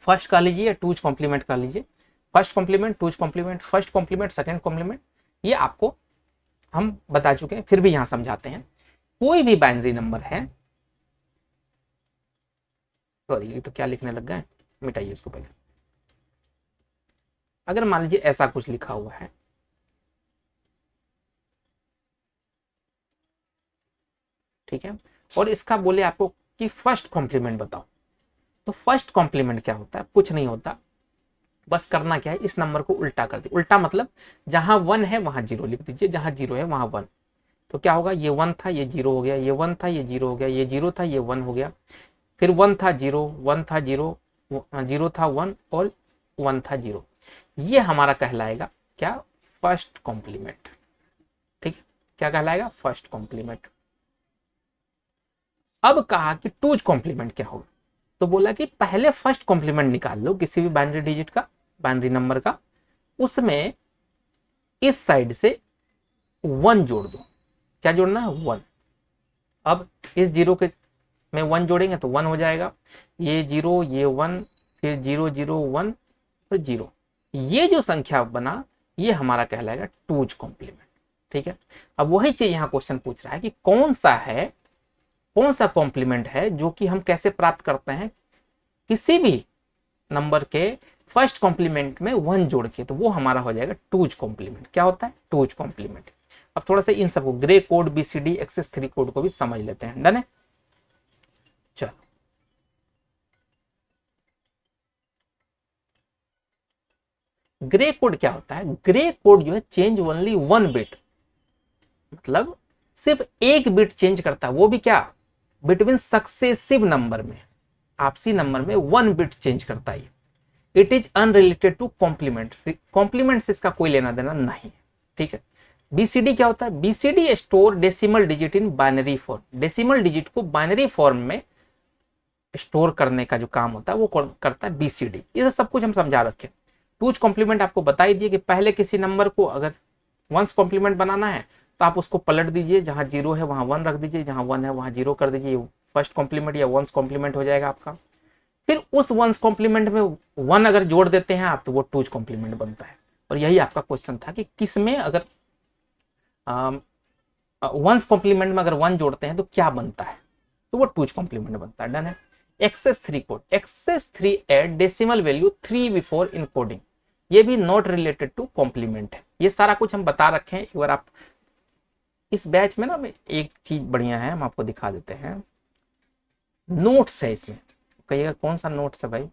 फर्स्ट का लीजिए या टूज कॉम्प्लीमेंट का लीजिए। First complement, two's complement, first complement, second complement, ये आपको हम बता चुके हैं, फिर भी यहां समझाते हैं। कोई भी बाइनरी नंबर है, सॉरी ये तो क्या लिखने लग गए, मिटाइए इसको पहले। अगर मान लीजिए ऐसा कुछ लिखा हुआ है, ठीक है, और इसका बोले आपको कि फर्स्ट कॉम्प्लीमेंट बताओ, तो फर्स्ट कॉम्प्लीमेंट क्या होता है, कुछ नहीं होता, बस करना क्या है, इस नंबर को उल्टा कर दीजिए। उल्टा मतलब जहां 1 है वहां 0 लिख दीजिए, जहां 0 है वहां 1। तो क्या होगा, ये 1 था ये 0 हो गया, ये 1 था ये 0 हो गया, ये 0 था ये 1 हो गया, फिर 1 था 0, 1 था 0, 0 था 1 और 1 था 0। ये हमारा कहलाएगा क्या, फर्स्ट कॉम्प्लीमेंट। ठीक, क्या कहलाएगा, फर्स्ट कॉम्प्लीमेंट। अब कहा कि टूज कॉम्प्लीमेंट क्या होगा, तो बोला कि पहले फर्स्ट कॉम्प्लीमेंट निकाल लो किसी भी बाइनरी डिजिट का, बाइनरी नंबर का, उसमें इस साइड से 1 जोड़ दो। क्या जोड़ना है, 1। अब इस 0 के में 1 जोड़ेंगे तो 1 हो जाएगा, ये 0 ये 1, फिर 0 0 1 फिर 0, ये जो संख्या बना ये हमारा कहलाएगा टूज कॉम्प्लीमेंट। ठीक है, अब वही चीज यहाँ क्वेश्चन पूछ रहा है कि कौन सा कॉम्प्लीमेंट है जो कि हम कैसे प्राप्त करते हैं, किसी भी नंबर के फर्स्ट कॉम्प्लीमेंट में 1 जोड़ के, तो वो हमारा हो जाएगा टूज कॉम्प्लीमेंट। क्या होता है, टूज कॉम्प्लीमेंट। अब थोड़ा सा इन सबको grey code, BCD, excess 3 code को भी समझ लेते हैं। डन है, चलो ग्रे कोड क्या होता है, ग्रे कोड जो है चेंज ओनली 1 बिट, मतलब सिर्फ 1 बिट चेंज करता है, वो भी क्या, बिटवीन सक्सेसिव नंबर में, आपसी नंबर में 1 बिट चेंज करता है। It is unrelated to complement, complement से इसका कोई लेना देना नहीं है। ठीक है, BCD क्या होता है, BCD store decimal digit in binary form. Decimal digit को बाइनरी फॉर्म में स्टोर करने का जो काम होता है वो करता है BCD। ये सब कुछ हम समझा रखे। टूज कॉम्प्लीमेंट आपको बता ही दिए कि पहले किसी नंबर को अगर वंस कॉम्प्लीमेंट बनाना है तो आप उसको पलट दीजिए, जहां 0 है वहां 1 रख दीजिए, जहां 1 है वहां 0 कर दीजिए, फर्स्ट कॉम्प्लीमेंट या वंस कॉम्प्लीमेंट हो जाएगा आपका। फिर उस वंस कॉम्प्लीमेंट में 1 अगर जोड़ देते हैं आप तो वो टूज कॉम्प्लीमेंट बनता है। और यही आपका क्वेश्चन था कि किस में अगर वंस कॉम्प्लीमेंट में अगर 1 जोड़ते हैं तो क्या बनता है, तो वो टूज कॉम्प्लीमेंट बनता है। डन है, excess 3 code, excess 3 add decimal value 3 before encoding, ये भी नॉट रिलेटेड टू कॉम्प्लीमेंट है। ये सारा कुछ हम बता रखे हैं, एक बार आप इस बैच में ना एक चीज बढ़िया है, हम आपको दिखा देते हैं। नोट्स है इसमें, कहिएगा कौन सा नोट्स है भाई,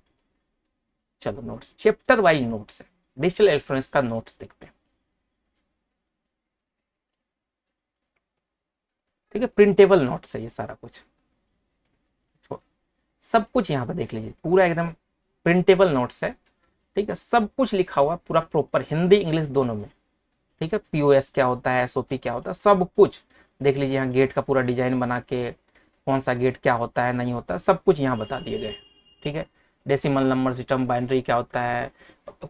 चलो नोट्स, चैप्टर वाइज नोट्स है, डिजिटल इलेक्ट्रॉनिक्स का नोट्स देखते हैं। ठीक है, प्रिंटेबल नोट्स है ये सारा कुछ, सब कुछ यहाँ पे देख लीजिए, पूरा एकदम प्रिंटेबल नोट्स है। ठीक है, सब कुछ लिखा हुआ पूरा प्रॉपर, हिंदी इंग्लिश दोनों में। ठीक है, POS क्या होता है, SOP क्या होता है, सब कुछ देख लीजिए। यहाँ गेट का पूरा डिजाइन बना के, कौन सा गेट क्या होता है नहीं होता, सब कुछ यहाँ बता दिए गए। ठीक है, डेसिमल नंबर सिस्टम, बाइनरी क्या होता है,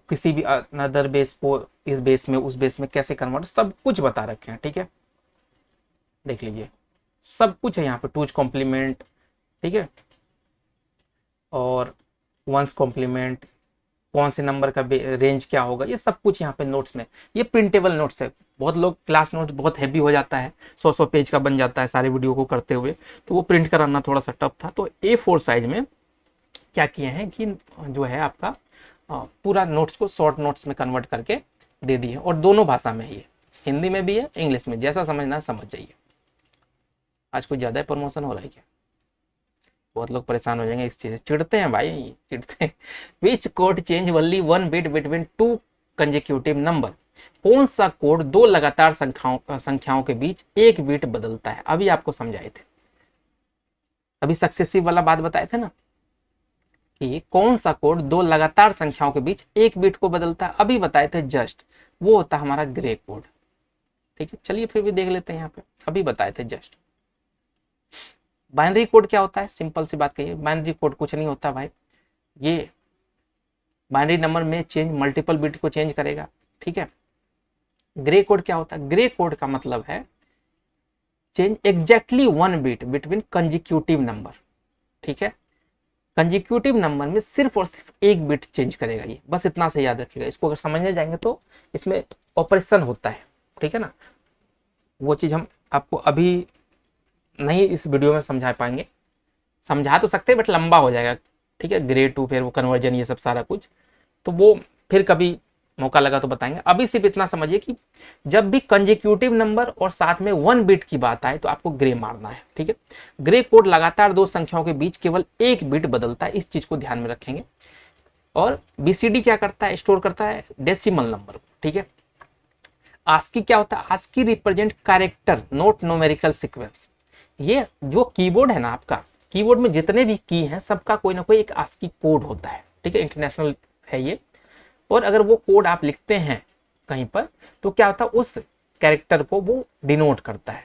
किसी भी अनदर बेस को इस बेस में उस बेस में कैसे कन्वर्ट, सब कुछ बता रखे हैं। ठीक है, देख लीजिए सब कुछ है यहाँ पे, टूज कॉम्प्लीमेंट, ठीक है, और वंस कॉम्प्लीमेंट, कौन से नंबर का रेंज क्या होगा, ये सब कुछ यहाँ पे नोट्स में। ये प्रिंटेबल नोट्स है, बहुत लोग क्लास नोट्स बहुत हैवी हो जाता है, 100 पेज का बन जाता है सारे वीडियो को करते हुए, तो वो प्रिंट कराना थोड़ा सा टफ था। तो A4 साइज में क्या किए हैं कि जो है आपका पूरा नोट्स को शॉर्ट नोट्स में कन्वर्ट करके दे दिए, और दोनों भाषा में ही है, हिंदी में भी है, इंग्लिश में, जैसा समझना है समझ जाइए। आज कुछ ज़्यादा प्रमोशन हो रहा है क्या? बहुत लोग परेशान हो जाएंगे इस चीज़ से, चिढ़ते हैं भाई, चिढ़ते हैं। विच code change only one bit between two consecutive number, कौन सा कोड दो लगातार संख्याओं के बीच एक बिट बदलता है? अभी आपको समझाए थे, अभी सक्सेसिव वाला बात बताए थे ना, कि कौन सा कोड दो लगातार संख्याओं के बीच एक बिट को बदलता है, अभी बताए थे जस्ट, वो होता है हमारा ग्रे कोड। ठीक है, चलिए फिर भी देख लेते हैं यहाँ पे, अभी बताए थे जस्ट। बाइनरी कोड क्या होता है? सिंपल सी बात कहिए, बाइनरी कोड कुछ नहीं होता भाई, ये बाइनरी नंबर में चेंज मल्टीपल बिट को चेंज करेगा। ठीक है, ग्रे कोड क्या होता है? ग्रे कोड का मतलब है change exactly one bit between consecutive number. ठीक है, कंजिक्यूटिव नंबर में सिर्फ और सिर्फ एक बिट चेंज करेगा ये, बस इतना से याद रखिएगा। इसको अगर समझने जाएंगे तो इसमें ऑपरेशन होता है, ठीक है ना, वो चीज़ हम आपको अभी नहीं इस वीडियो में समझा पाएंगे, समझा तो सकते हैं बट लंबा हो जाएगा। ठीक है, ग्रे टू फिर वो कन्वर्जन ये सब सारा कुछ, तो वो फिर कभी मौका लगा तो बताएंगे। अभी सिर्फ इतना समझिए कि जब भी कंजिक्यूटिव नंबर और साथ में वन बिट की बात आए तो आपको ग्रे मारना है। ठीक है, ग्रे कोड लगातार दो संख्याओं के बीच केवल एक बिट बदलता है, इस चीज को ध्यान में रखेंगे। और बीसीडी क्या करता है? स्टोर करता है डेसिमल नंबर को। ठीक है, आस्की क्या होता है? ASCII represent character not numerical sequence. ये जो कीबोर्ड है ना आपका, कीबोर्ड में जितने भी की हैं सबका कोई ना कोई एक आस्की कोड होता है। ठीक है, इंटरनेशनल है ये, और अगर वो कोड आप लिखते हैं कहीं पर तो क्या होता है, उस कैरेक्टर को वो डिनोट करता है।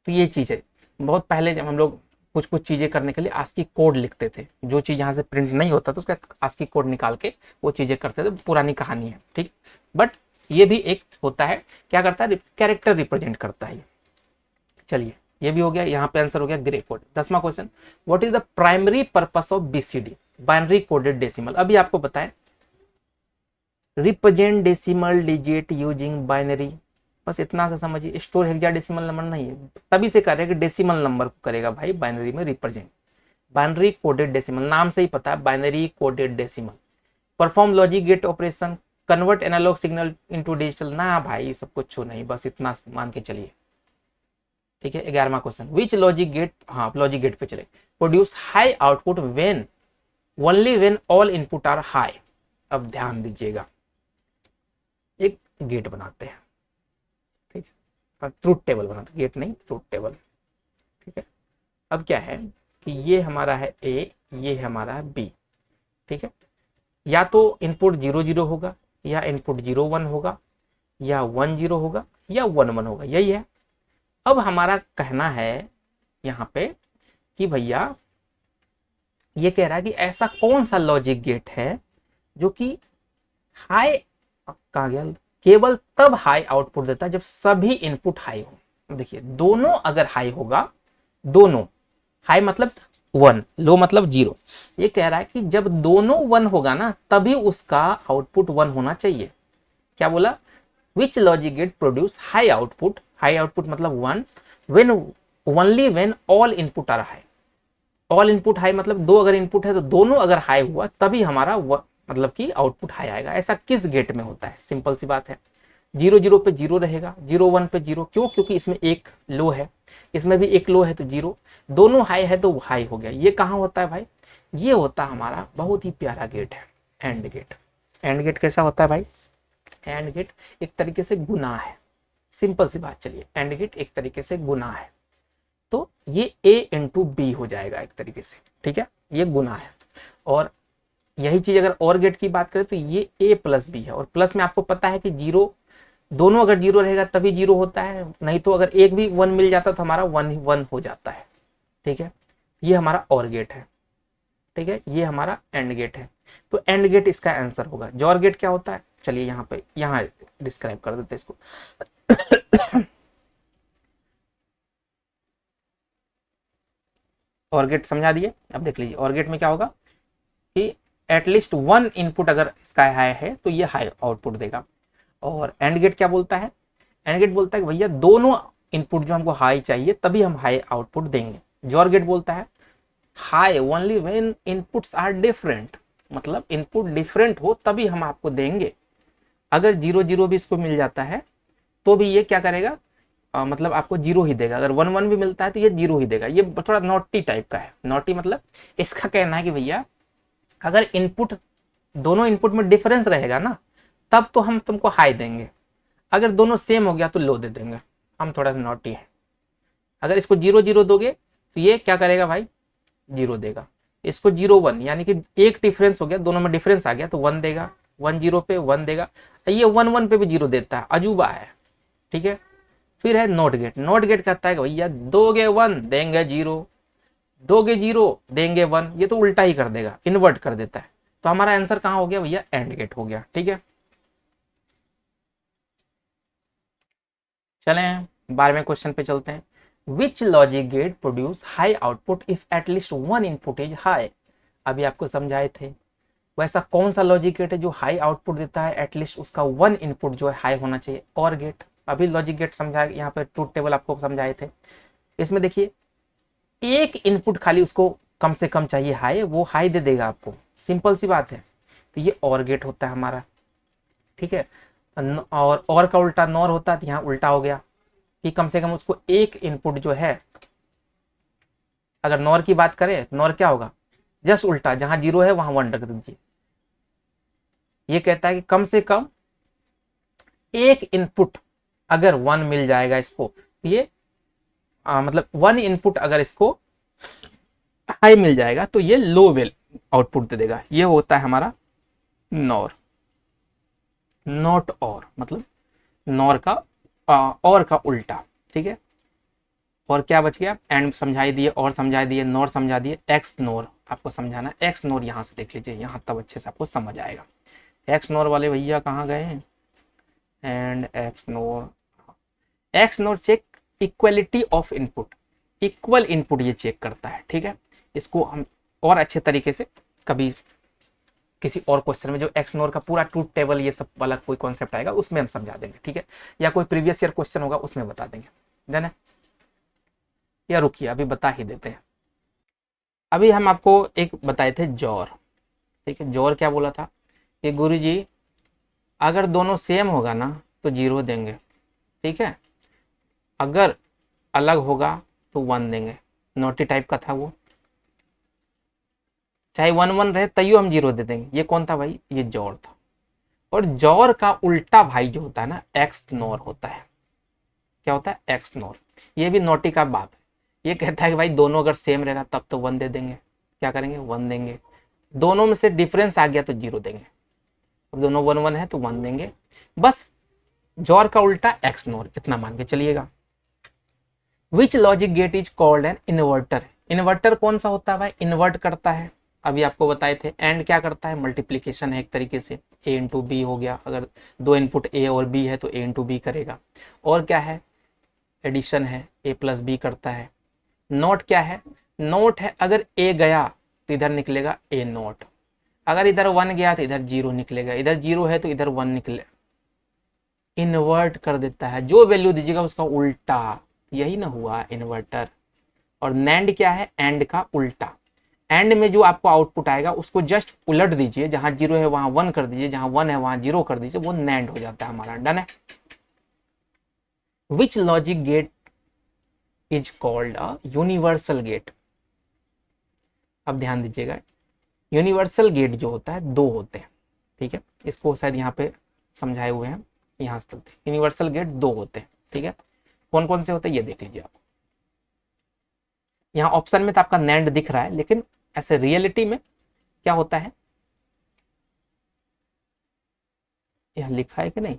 तो ये चीज़ है, बहुत पहले जब हम लोग कुछ कुछ चीज़ें करने के लिए आस्की कोड लिखते थे, जो चीज़ यहाँ से प्रिंट नहीं होता तो उसका आस्की कोड निकाल के वो चीज़ें करते थे, पुरानी कहानी है। ठीक, बट ये भी एक होता है, क्या करता है? कैरेक्टर रिप्रेजेंट करता है। चलिए, ये भी हो गया, यहाँ पे आंसर हो गया ग्रे कोड। 10वां question, what is the primary purpose of BCD binary coded decimal? अभी आपको बताएं, represent decimal digit using binary, बस इतना सा समझिए। स्टोर हेक्साडेसिमल नंबर नहीं है, तभी से कर रहे हैं कि डेसिमल नंबर को करेगा भाई बाइनरी में रिप्रेजेंट। बाइनरी कोडेड डेसिमल, नाम से ही पता है, binary coded decimal. Perform logic gate operation, convert analog signal into digital, ना भाई सब कुछ नहीं, बस इतना मान के चलिए। ठीक है, 11वां क्वेश्चन, विच लॉजिक गेट, हाँ लॉजिक गेट पे चले, produce high output when only when all input are high. अब ध्यान दीजिएगा, एक गेट बनाते हैं, ठीक है, ट्रूथ टेबल बनाते हैं, गेट नहीं ट्रूथ टेबल। ठीक है, अब क्या है कि ये हमारा है ए, ये हमारा है बी। ठीक है, या तो इनपुट 0 0 होगा, या इनपुट 0 1 होगा, या 1 0 होगा, या 1 1 होगा, यही है। अब हमारा कहना है यहाँ पे कि भैया ये कह रहा है कि ऐसा कौन सा लॉजिक गेट है जो कि हाई, कहा गया, केवल तब हाई आउटपुट देता है जब सभी इनपुट हाई हो। देखिए, दोनों अगर हाई होगा, दोनों हाई मतलब 1, लो मतलब 0, ये कह रहा है कि जब दोनों 1 होगा ना तभी उसका आउटपुट 1 होना चाहिए। क्या बोला? Which logic gate produce high output, high output मतलब 1 when only when all input are high. All input high मतलब दो अगर इनपुट है तो दोनों अगर हाई हुआ तभी हमारा मतलब कि आउटपुट हाई आएगा। ऐसा किस गेट में होता है? सिंपल सी बात है, 0 0 पे 0 रहेगा, 0 1 पे 0, क्यों? क्योंकि इसमें एक लो है, इसमें भी एक लो है, तो 0, दोनों हाई है तो हाई हो गया। ये कहाँ होता है भाई? ये होता है हमारा बहुत ही प्यारा गेट है, एंड गेट। एंड गेट कैसा होता है भाई? एंड गेट एक तरीके से गुना है, सिंपल सी बात। चलिए, एंड गेट एक तरीके से गुना है, तो ये a इंटू बी हो जाएगा एक तरीके से। ठीक है, ये गुना है। और यही चीज अगर और गेट की बात करें तो ये a प्लस बी है, और प्लस में आपको पता है कि 0, दोनों अगर 0 रहेगा तभी 0 होता है, नहीं तो अगर एक भी 1 मिल जाता तो हमारा 1 1 हो जाता है। ठीक है, ये हमारा और गेट है। ठीक है, ये हमारा एंड गेट है, तो एंड गेट इसका आंसर होगा। जॉर गेट क्या होता है? चलिए यहाँ पे यहाँ डिस्क्राइब कर देते हैं इसको। और गेट समझा दिए। अब देख लीजिए, और गेट में क्या होगा कि एटलीस्ट 1 इनपुट अगर इसका हाई है तो ये हाई आउटपुट देगा। और एंड गेट क्या बोलता है? एंड गेट बोलता है कि भैया दोनों इनपुट जो हमको हाई चाहिए तभी हम हाई आउटपुट देंगे। जॉर गेट बोलता है high only when inputs are different, मतलब इनपुट डिफरेंट हो तभी हम आपको देंगे। अगर 0 0 भी इसको मिल जाता है तो भी ये क्या करेगा, मतलब आपको 0 ही देगा। अगर 1 1 भी मिलता है तो ये 0 ही देगा। ये थोड़ा नॉटी टाइप का है। नॉटी मतलब इसका कहना है कि भैया अगर इनपुट, दोनों इनपुट में डिफरेंस रहेगा ना, तब तो हम तुमको हाई देंगे। अगर दोनों सेम हो गया तो लो दे देंगे। हम थोड़ा सा नॉटी है। अगर इसको 0 0 दोगे तो ये क्या करेगा भाई, 0 देगा। इसको 0 1 यानी कि एक डिफरेंस हो गया, दोनों में डिफरेंस आ गया तो 1 देगा। 1 0 पे 1 देगा। ये 1 1 पे भी 0 देता है, अजूबा है। ठीक है। फिर है नॉट गेट। नॉट गेट कहता है कि भैया दोगे 1 देंगे 0, दोगे 0 देंगे 1। ये तो उल्टा ही कर देगा, इन्वर्ट कर देता है। तो हमारा आंसर कहां हो गया भैया, एंड गेट हो गया। ठीक है। चलें 12वें क्वेश्चन पे चलते हैं। Which logic gate produce high output if at least one input is high. अभी आपको समझाए थे, वैसा कौन सा लॉजिक गेट है जो हाई आउटपुट देता है, एटलीस्ट उसका वन इनपुट जो है हाई होना चाहिए। और गेट, अभी लॉजिक गेट समझाया, यहाँ पे ट्रूथ टेबल आपको समझाए थे। इसमें देखिए एक इनपुट खाली उसको कम से कम चाहिए हाई, वो हाई दे देगा आपको, सिंपल सी बात है। तो ये और गेट होता है हमारा। ठीक है। और का उल्टा नॉर होता है, तो यहाँ उल्टा हो गया कि कम से कम उसको एक इनपुट जो है, अगर नॉर की बात करें नॉर क्या होगा, जस्ट उल्टा, जहां 0 है वहां 1 रख दीजिए। ये कहता है कि कम से कम एक इनपुट अगर 1 मिल जाएगा इसको, ये मतलब 1 इनपुट अगर इसको हाई मिल जाएगा तो ये लो वेल आउटपुट दे देगा। ये होता है हमारा नॉर। नॉट और मतलब नॉर का और का उल्टा। ठीक है। और क्या बच गया, एंड समझाई दिए, और समझा दिए, नॉर समझा दिए, एक्स नॉर आपको समझाना। एक्स नॉर यहां से देख लीजिए, यहां तब अच्छे से आपको समझ आएगा। एक्स नॉर वाले भैया कहाँ गए हैं, AND XNOR. XNOR check equality of input, equal input ये चेक करता है। ठीक है। इसको हम और अच्छे तरीके से कभी किसी और क्वेश्चन में, जो एक्स नोर का पूरा ट्रूथ टेबल ये सब वाला कोई कॉन्सेप्ट आएगा उसमें हम समझा देंगे। ठीक है। या कोई प्रीवियस ईयर क्वेश्चन होगा उसमें बता देंगे। डन है। या रुकिए अभी बता ही देते हैं। अभी हम आपको एक बताए थे जॉर। ठीक है। जॉर क्या बोला था कि गुरुजी अगर दोनों सेम होगा ना तो 0 देंगे। ठीक है। अगर अलग होगा तो 1 देंगे। नोटी टाइप का था वो, चाहे 1 1 रहे तैयो हम 0 दे देंगे। ये कौन था भाई, ये जॉर था। और जॉर का उल्टा भाई जो होता है ना, एक्स नॉर होता है। क्या होता है, एक्स नॉर। ये भी नोटी का बाप है। ये कहता है कि भाई दोनों अगर सेम रहेगा तब तो 1 दे देंगे। क्या करेंगे, 1 देंगे। दोनों में से डिफरेंस आ गया तो 0 देंगे। अब दोनों 1 1 है तो 1 देंगे। बस जॉर का उल्टा एक्स नॉर, इतना मान के चलिएगा। Which logic gate is called an inverter. Inverter कौन सा होता है भाई, इन्वर्ट करता है। अभी आपको बताए थे। एंड क्या करता है, मल्टीप्लीकेशन है एक तरीके से, ए इंटू बी हो गया। अगर दो इनपुट ए और बी है तो ए इंटू बी करेगा। और क्या है, एडिशन है, ए प्लस बी करता है। नोट क्या है, नोट है अगर ए गया तो इधर निकलेगा ए नोट, अगर इधर 1 गया तो इधर 0 निकलेगा, इधर 0 है तो इधर 1 निकले। इन्वर्ट कर देता है, जो वैल्यू दीजिएगा उसका उल्टा, यही ना हुआ इन्वर्टर। और नैंड क्या है, एंड का उल्टा। एंड में जो आपको आउटपुट आएगा उसको जस्ट उलट दीजिए, जहां 0 है वहां 1 कर दीजिए, जहां 1 है वहां 0 कर दीजिए, वो नैंड हो जाता है हमारा। डन है। Which logic gate is called a universal gate. अब ध्यान दीजिएगा, यूनिवर्सल गेट जो होता है 2 होते हैं। ठीक है। इसको शायद यहाँ पे समझाए हुए हैं, यहाँ से चलते। यूनिवर्सल गेट 2 होते हैं। ठीक है। कौन कौन से होते हैं ये देख लीजिए आप। यहाँ ऑप्शन में तो आपका नैंड दिख रहा है, लेकिन ऐसे रियलिटी में क्या होता है, यहाँ लिखा है कि नहीं,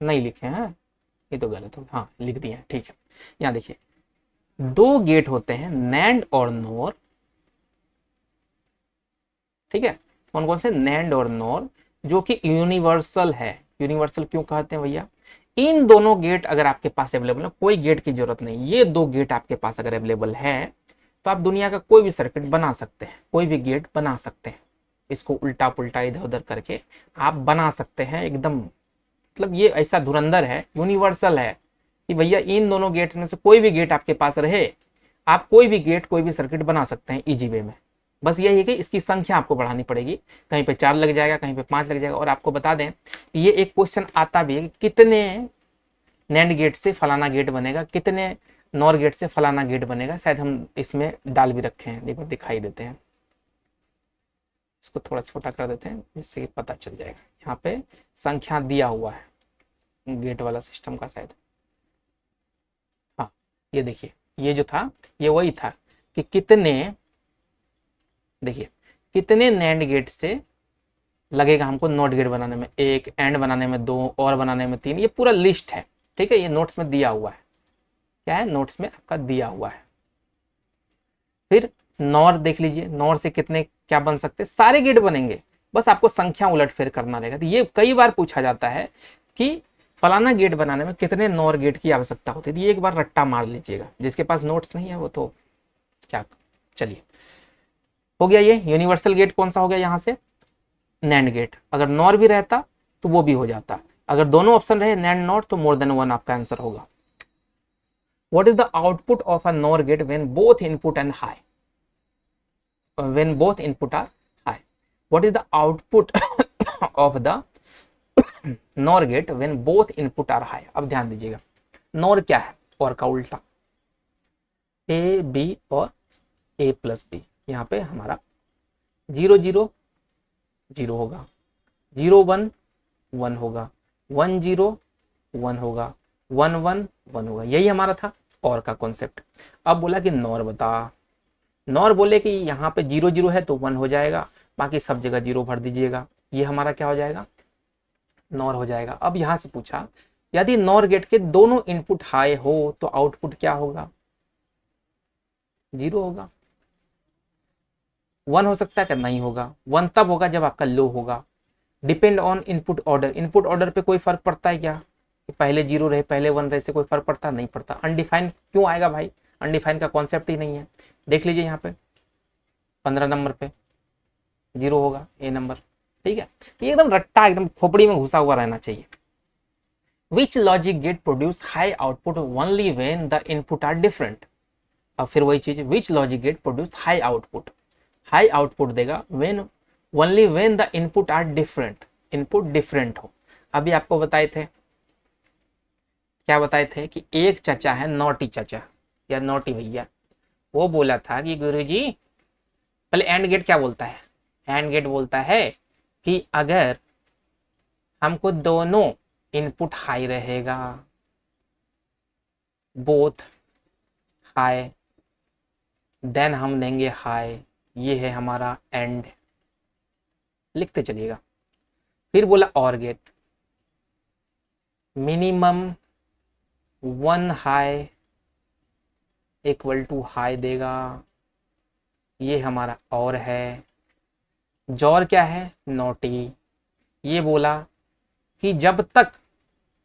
नहीं लिखे हैं, ये तो गलत हो। हाँ लिख दिए हैं। ठीक है। यहाँ देखिए 2 गेट होते हैं, नैंड और नोर। ठीक है। कौन कौन से, नैंड और नोर, जो कि यूनिवर्सल है। यूनिवर्सल क्यों कहते हैं भैया, इन दोनों गेट अगर आपके पास अवेलेबल है, कोई गेट की जरूरत नहीं, ये 2 गेट आपके पास अगर अवेलेबल है तो आप दुनिया का कोई भी सर्किट बना सकते हैं, कोई भी गेट बना सकते हैं। इसको उल्टा पुल्टा इधर उधर करके आप बना सकते हैं एकदम। मतलब ये ऐसा धुरंधर है, यूनिवर्सल है, कि भैया इन दोनों गेट्स में से कोई भी गेट आपके पास रहे, आप कोई भी गेट कोई भी सर्किट बना सकते हैं इजी वे में। बस यही है कि इसकी संख्या आपको बढ़ानी पड़ेगी, कहीं पे 4 लग जाएगा, कहीं पे 5 लग जाएगा। और आपको बता दें ये एक क्वेश्चन आता भी है कि कितने नैंड गेट से फलाना गेट बनेगा, कितने नॉर गेट से फलाना गेट बनेगा। शायद हम इसमें डाल भी रखे हैं, देखो दिखाई देते हैं, इसको थोड़ा छोटा कर देते हैं जिससे पता चल जाएगा। यहाँ पे संख्या दिया हुआ है गेट वाला सिस्टम का शायद, हाँ ये देखिए, ये जो था ये वही था कि कितने, देखिए कितने नैंड गेट से लगेगा हमको नॉट गेट बनाने में, 1 एंड बनाने में 2 और बनाने में 3, ये पूरा लिस्ट है। ठीक है, ये नोट्स में दिया हुआ है, क्या है नोट्स में आपका दिया हुआ है। फिर नॉर देख लीजिए, नॉर से कितने क्या बन सकते हैं, सारे गेट बनेंगे, बस आपको संख्या उलटफेर करना रहेगा। तो ये कई बार पूछा जाता है कि फलाना गेट बनाने में कितने नॉर गेट की आवश्यकता होती है। ये एक बार रट्टा मार लीजिएगा, जिसके पास नोट्स नहीं है वो तो क्या। चलिए हो गया, ये यूनिवर्सल गेट कौन सा हो गया यहाँ से, नैंड गेट। अगर नॉर भी रहता तो वो भी हो जाता, अगर दोनों ऑप्शन रहे नैंड नॉर तो मोर देन 1 आपका आंसर होगा। What is the output of a NOR gate when both input and high? When both input are high. What is the output of the NOR gate when both input are high? अब ध्यान दीजिएगा, NOR क्या है, और का उल्टा, A B और A plus B। यहाँ पे हमारा 0 0 0 होगा, 0 1 1 होगा, 1 0 1 होगा, 1 1 1 होगा, यही हमारा था और का कॉन्सेप्ट। अब बोला कि नॉर बता, नॉर बोले कि यहाँ पे 0 0 है तो 1 हो जाएगा, बाकी सब जगह 0 भर दीजिएगा, ये हमारा क्या हो जाएगा, नॉर हो जाएगा। अब यहाँ से पूछा यदि नॉर गेट के दोनों इनपुट हाई हो तो आउटपुट क्या होगा, 0 होगा। 1 हो सकता है क्या, नहीं होगा, 1 तब होगा जब आपका लो होगा। Depend on input order, input order पे कोई फर्क पड़ता है क्या, पहले 0 रहे पहले 1 रहे से कोई फर्क पड़ता नहीं पड़ता। अनडिफाइंड क्यों आएगा भाई, अनडिफाइंड का कॉन्सेप्ट ही नहीं है। देख लीजिए यहाँ पे 15 नंबर पे 0 होगा ए नंबर, ठीक है। तो एकदम रट्टा, एकदम खोपड़ी में घुसा हुआ रहना चाहिए। Which logic gate produce high output only when the input are different. अब फिर वही चीज, which logic gate produce high output, high output देगा when only when the input are different, input different हो। अभी आपको बताए थे, क्या बताए थे कि एक चाचा है नौटी चाचा या नौटी भैया, वो बोला था कि गुरुजी, पहले एंड गेट क्या बोलता है, एंड गेट बोलता है कि अगर हमको दोनों इनपुट हाई रहेगा, बोथ हाई, देन हम देंगे हाई, ये है हमारा एंड, लिखते चलिएगा। फिर बोला OR gate, minimum 1 high equal to high देगा, ये हमारा और है। जॉर क्या है, नॉटी, ये बोला कि जब तक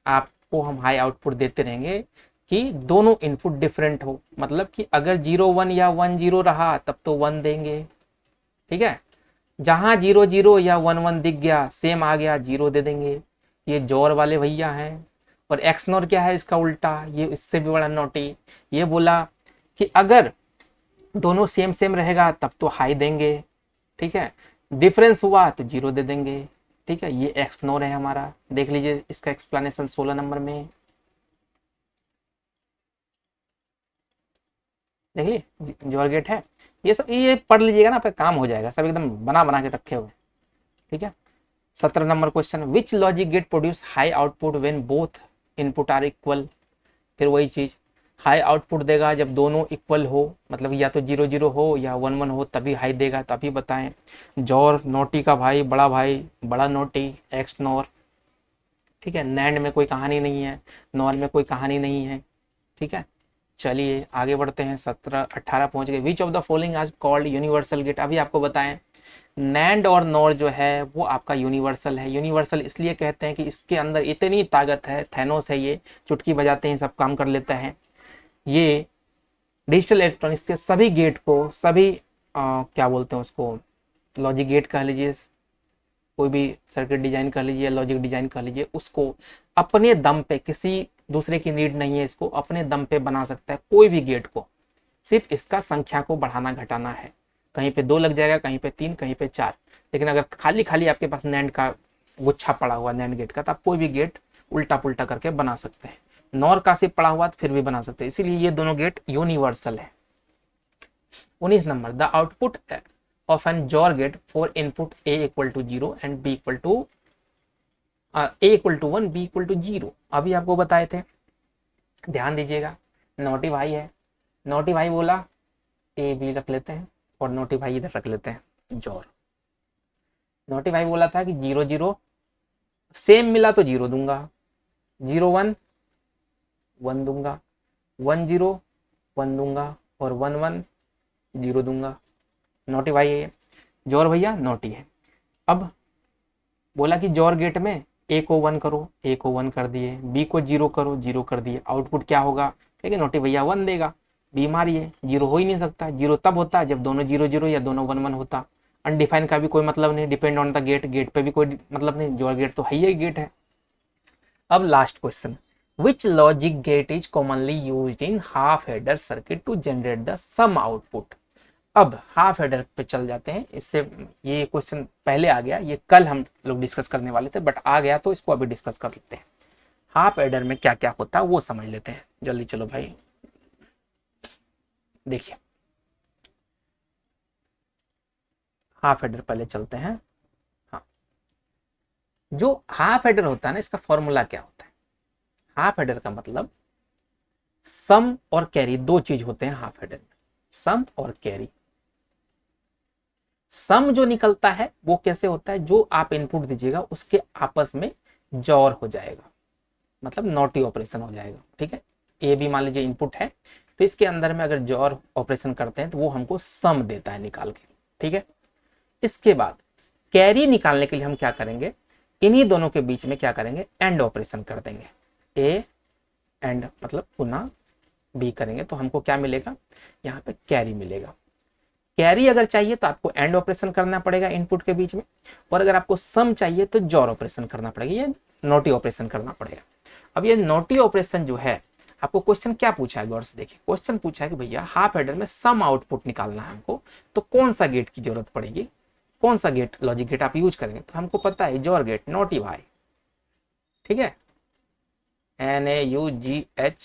आपको हम हाई आउटपुट देते रहेंगे कि दोनों इनपुट डिफरेंट हो, मतलब कि अगर 0 1 या 1 0 रहा तब तो 1 देंगे, ठीक है। जहां 0 0 या 1 1 दिख गया, सेम आ गया, 0 दे देंगे। ये जॉर वाले भैया हैं। और एक्सनोर क्या है, इसका उल्टा, ये इससे भी बड़ा नोटी, ये बोला कि अगर दोनों सेम सेम रहेगा तब तो हाई देंगे, ठीक है, डिफरेंस हुआ तो 0 दे देंगे, ठीक है। ये एक्सनोर है हमारा, देख लीजिए इसका एक्सप्लेनेशन 16 नंबर में, देख लीजिए जॉर गेट है। ये सब ये पढ़ लीजिएगा ना, आपका काम हो जाएगा, सब एकदम बना बना के रखे हुए, ठीक है। 17 number question, which logic gate produce high output when both input are equal. फिर वही चीज, हाई आउटपुट देगा जब दोनों इक्वल हो, मतलब या तो 0 0 हो या 1 1 हो तभी हाई देगा। तो अभी बताएं, जॉर नोटी का भाई, बड़ा नोटी, एक्स नॉर, ठीक है। नैंड में कोई कहानी नहीं है, नॉर में कोई कहानी नहीं है, ठीक है। चलिए आगे बढ़ते हैं, 17 18 पहुंच गए। विच ऑफ द फॉलोइंग आज कॉल्ड यूनिवर्सल गेट। अभी आपको बताएं, नैंड और नॉर जो है वो आपका यूनिवर्सल है। यूनिवर्सल इसलिए कहते हैं कि इसके अंदर इतनी ताकत है, थैनोस है, ये चुटकी बजाते हैं सब काम कर लेता है। ये डिजिटल इलेक्ट्रॉनिक्स के सभी गेट को, सभी क्या बोलते हैं उसको, लॉजिक गेट कह लीजिए, कोई भी सर्किट डिजाइन कर लीजिए, लॉजिक डिजाइन कर लीजिए, उसको अपने दम पे किसी दूसरे की नीड नहीं है, इसको अपने दम पे बना सकता है कोई भी गेट को, सिर्फ इसका संख्या को बढ़ाना घटाना है। कहीं पे 2 लग जाएगा, कहीं पे 3, कहीं पे 4। लेकिन अगर खाली खाली आपके पास नैंड का गुच्छा पड़ा हुआ नैंड गेट का, तो आप कोई भी गेट उल्टा पुल्टा करके बना सकते हैं। नॉर का सिर्फ पड़ा हुआ तो फिर भी बना सकते हैं, इसीलिए ये दोनों गेट यूनिवर्सल है। 19 number, the output of an XOR gate for input a equal to 0 and b equal to a equal to 1, b equal to 0। अभी आपको बताए थे, ध्यान दीजिएगा। नोटी भाई है, नोटी भाई बोला a b रख लेते हैं, और नोटी भाई इधर रख लेते हैं जॉर। नोटी भाई बोला था कि 0 0 सेम मिला तो 0 दूंगा, 0 1 1 दूंगा, 1 0 1 दूंगा, और 1 1 0 दूंगा। नोटी भाई है, जॉर भैया नोटी है। अब बोला कि जॉर गेट में a को 1 करो, a को 1 कर दिए, b को 0 करो, 0 कर दिए। आउटपुट क्या होगा, कहेंगे नोटी भैया 1 देगा। बीमारी है, 0 हो ही नहीं सकता। 0 तब होता है जब दोनों 0 0 या दोनों 1 1 होता। अनडिफाइन का भी कोई मतलब नहीं, depend on the gate, gate पे भी कोई मतलब नहीं, जॉर गेट तो है ही गेट है। अब last question, which logic gate is commonly used in half adder circuit to generate the sum output. अब हाफ एडर पे चल जाते हैं। इससे ये क्वेश्चन पहले आ गया, ये कल हम लोग डिस्कस करने वाले थे, बट आ गया तो इसको अभी डिस्कस कर लेते हैं। हाफ एडर में क्या क्या होता है वो समझ लेते हैं जल्दी। चलो भाई देखिए, हाफ एडर पहले चलते हैं। हाँ, जो हाफ एडर होता है ना, इसका फॉर्मूला क्या होता है। हाफ एडर का मतलब सम और कैरी, दो चीज होते हैं हाफ एडर में, सम और कैरी। सम जो निकलता है वो कैसे होता है, जो आप इनपुट दीजिएगा उसके आपस में जॉर हो जाएगा, मतलब नॉटी ऑपरेशन हो जाएगा। ठीक है, ए भी मान लीजिए इनपुट है, तो इसके अंदर में अगर जॉर ऑपरेशन करते हैं तो वो हमको सम देता है निकाल के। ठीक है, इसके बाद कैरी निकालने के लिए हम क्या करेंगे, इन्हीं दोनों के बीच में क्या करेंगे, एंड ऑपरेशन कर देंगे। ए एंड मतलब पुनः बी करेंगे तो हमको क्या मिलेगा, यहाँ पे कैरी मिलेगा। कैरी अगर चाहिए तो आपको एंड ऑपरेशन करना पड़ेगा इनपुट के बीच में, और अगर आपको सम चाहिए तो जॉर ऑपरेशन करना पड़ेगा, ये नोटी ऑपरेशन करना पड़ेगा। अब ये नोटी ऑपरेशन जो है, आपको क्वेश्चन क्या पूछा है, गौर से देखिए। क्वेश्चन पूछा है कि भैया हाफ एडर में सम आउटपुट निकालना है हमको, तो कौन सा गेट की जरूरत पड़ेगी, कौन सा गेट लॉजिक गेट आप यूज करेंगे। तो हमको पता है जॉर गेट, नोटी भाई, ठीक है, NAUGHTY,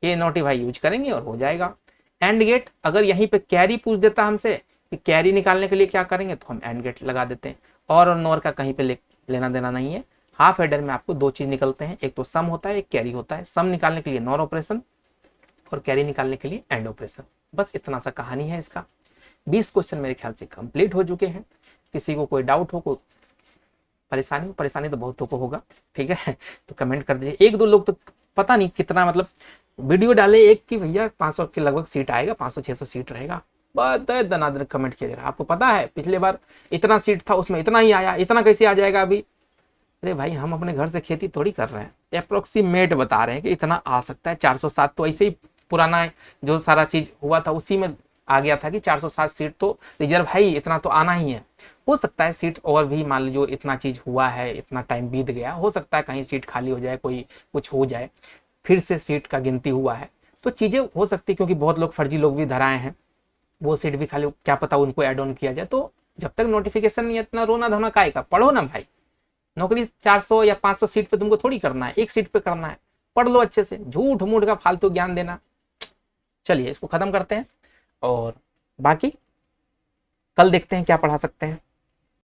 ये नोटी भाई यूज करेंगे और हो जाएगा। एंड गेट, अगर यहीं पे कैरी पूछ देता हमसे कि कैरी निकालने के लिए क्या करेंगे, तो हम एंड गेट लगा देते हैं। और नॉर का कहीं पे लेना देना नहीं है। हाफ एडर में आपको दो चीज निकलते हैं, एक तो सम होता है, एक कैरी होता है। सम निकालने के लिए नॉर ऑपरेशन और कैरी निकालने के लिए एंड ऑपरेशन। बस इतना सा कहानी है इसका। 20 क्वेश्चन मेरे ख्याल से कंप्लीट हो चुके हैं। किसी को कोई डाउट हो, कोई परेशानी तो बहुतों को होगा, ठीक है, तो कमेंट कर दीजिए। एक दो लोग तो पता नहीं कितना मतलब वीडियो डाले एक कि भैया 500 के लगभग सीट आएगा, 500-600 सीट रहेगा, दनादन कमेंट किया जा रहा है। आपको पता है पिछले बार इतना सीट था, उसमें इतना ही आया, इतना कैसे आ जाएगा अभी। अरे भाई, हम अपने घर से खेती थोड़ी कर रहे हैं, अप्रोक्सीमेट बता रहे हैं कि इतना आ सकता है। 407 तो ऐसे ही पुराना है, जो सारा चीज हुआ था उसी में आ गया था कि 407 सीट तो रिजर्व है ही, इतना तो आना ही है। हो सकता है सीट और भी, मान लीजिए इतना चीज हुआ है, इतना टाइम बीत गया, हो सकता है कहीं सीट खाली हो जाए, कोई कुछ हो जाए, फिर से सीट का गिनती हुआ है, तो चीजें हो सकती है। क्योंकि बहुत लोग फर्जी लोग भी धराए हैं, वो सीट भी खाली, क्या पता उनको एड ऑन किया जाए। तो जब तक नोटिफिकेशन नहीं है, इतना रोना धोना काहे का, पढ़ो ना भाई। नौकरी 400 या 500 सीट पे तुमको थोड़ी करना है, एक सीट पे करना है। पढ़ लो अच्छे से, झूठ मूठ का फालतू ज्ञान देना। चलिए इसको खत्म करते हैं, और बाकी कल देखते हैं क्या पढ़ा सकते हैं।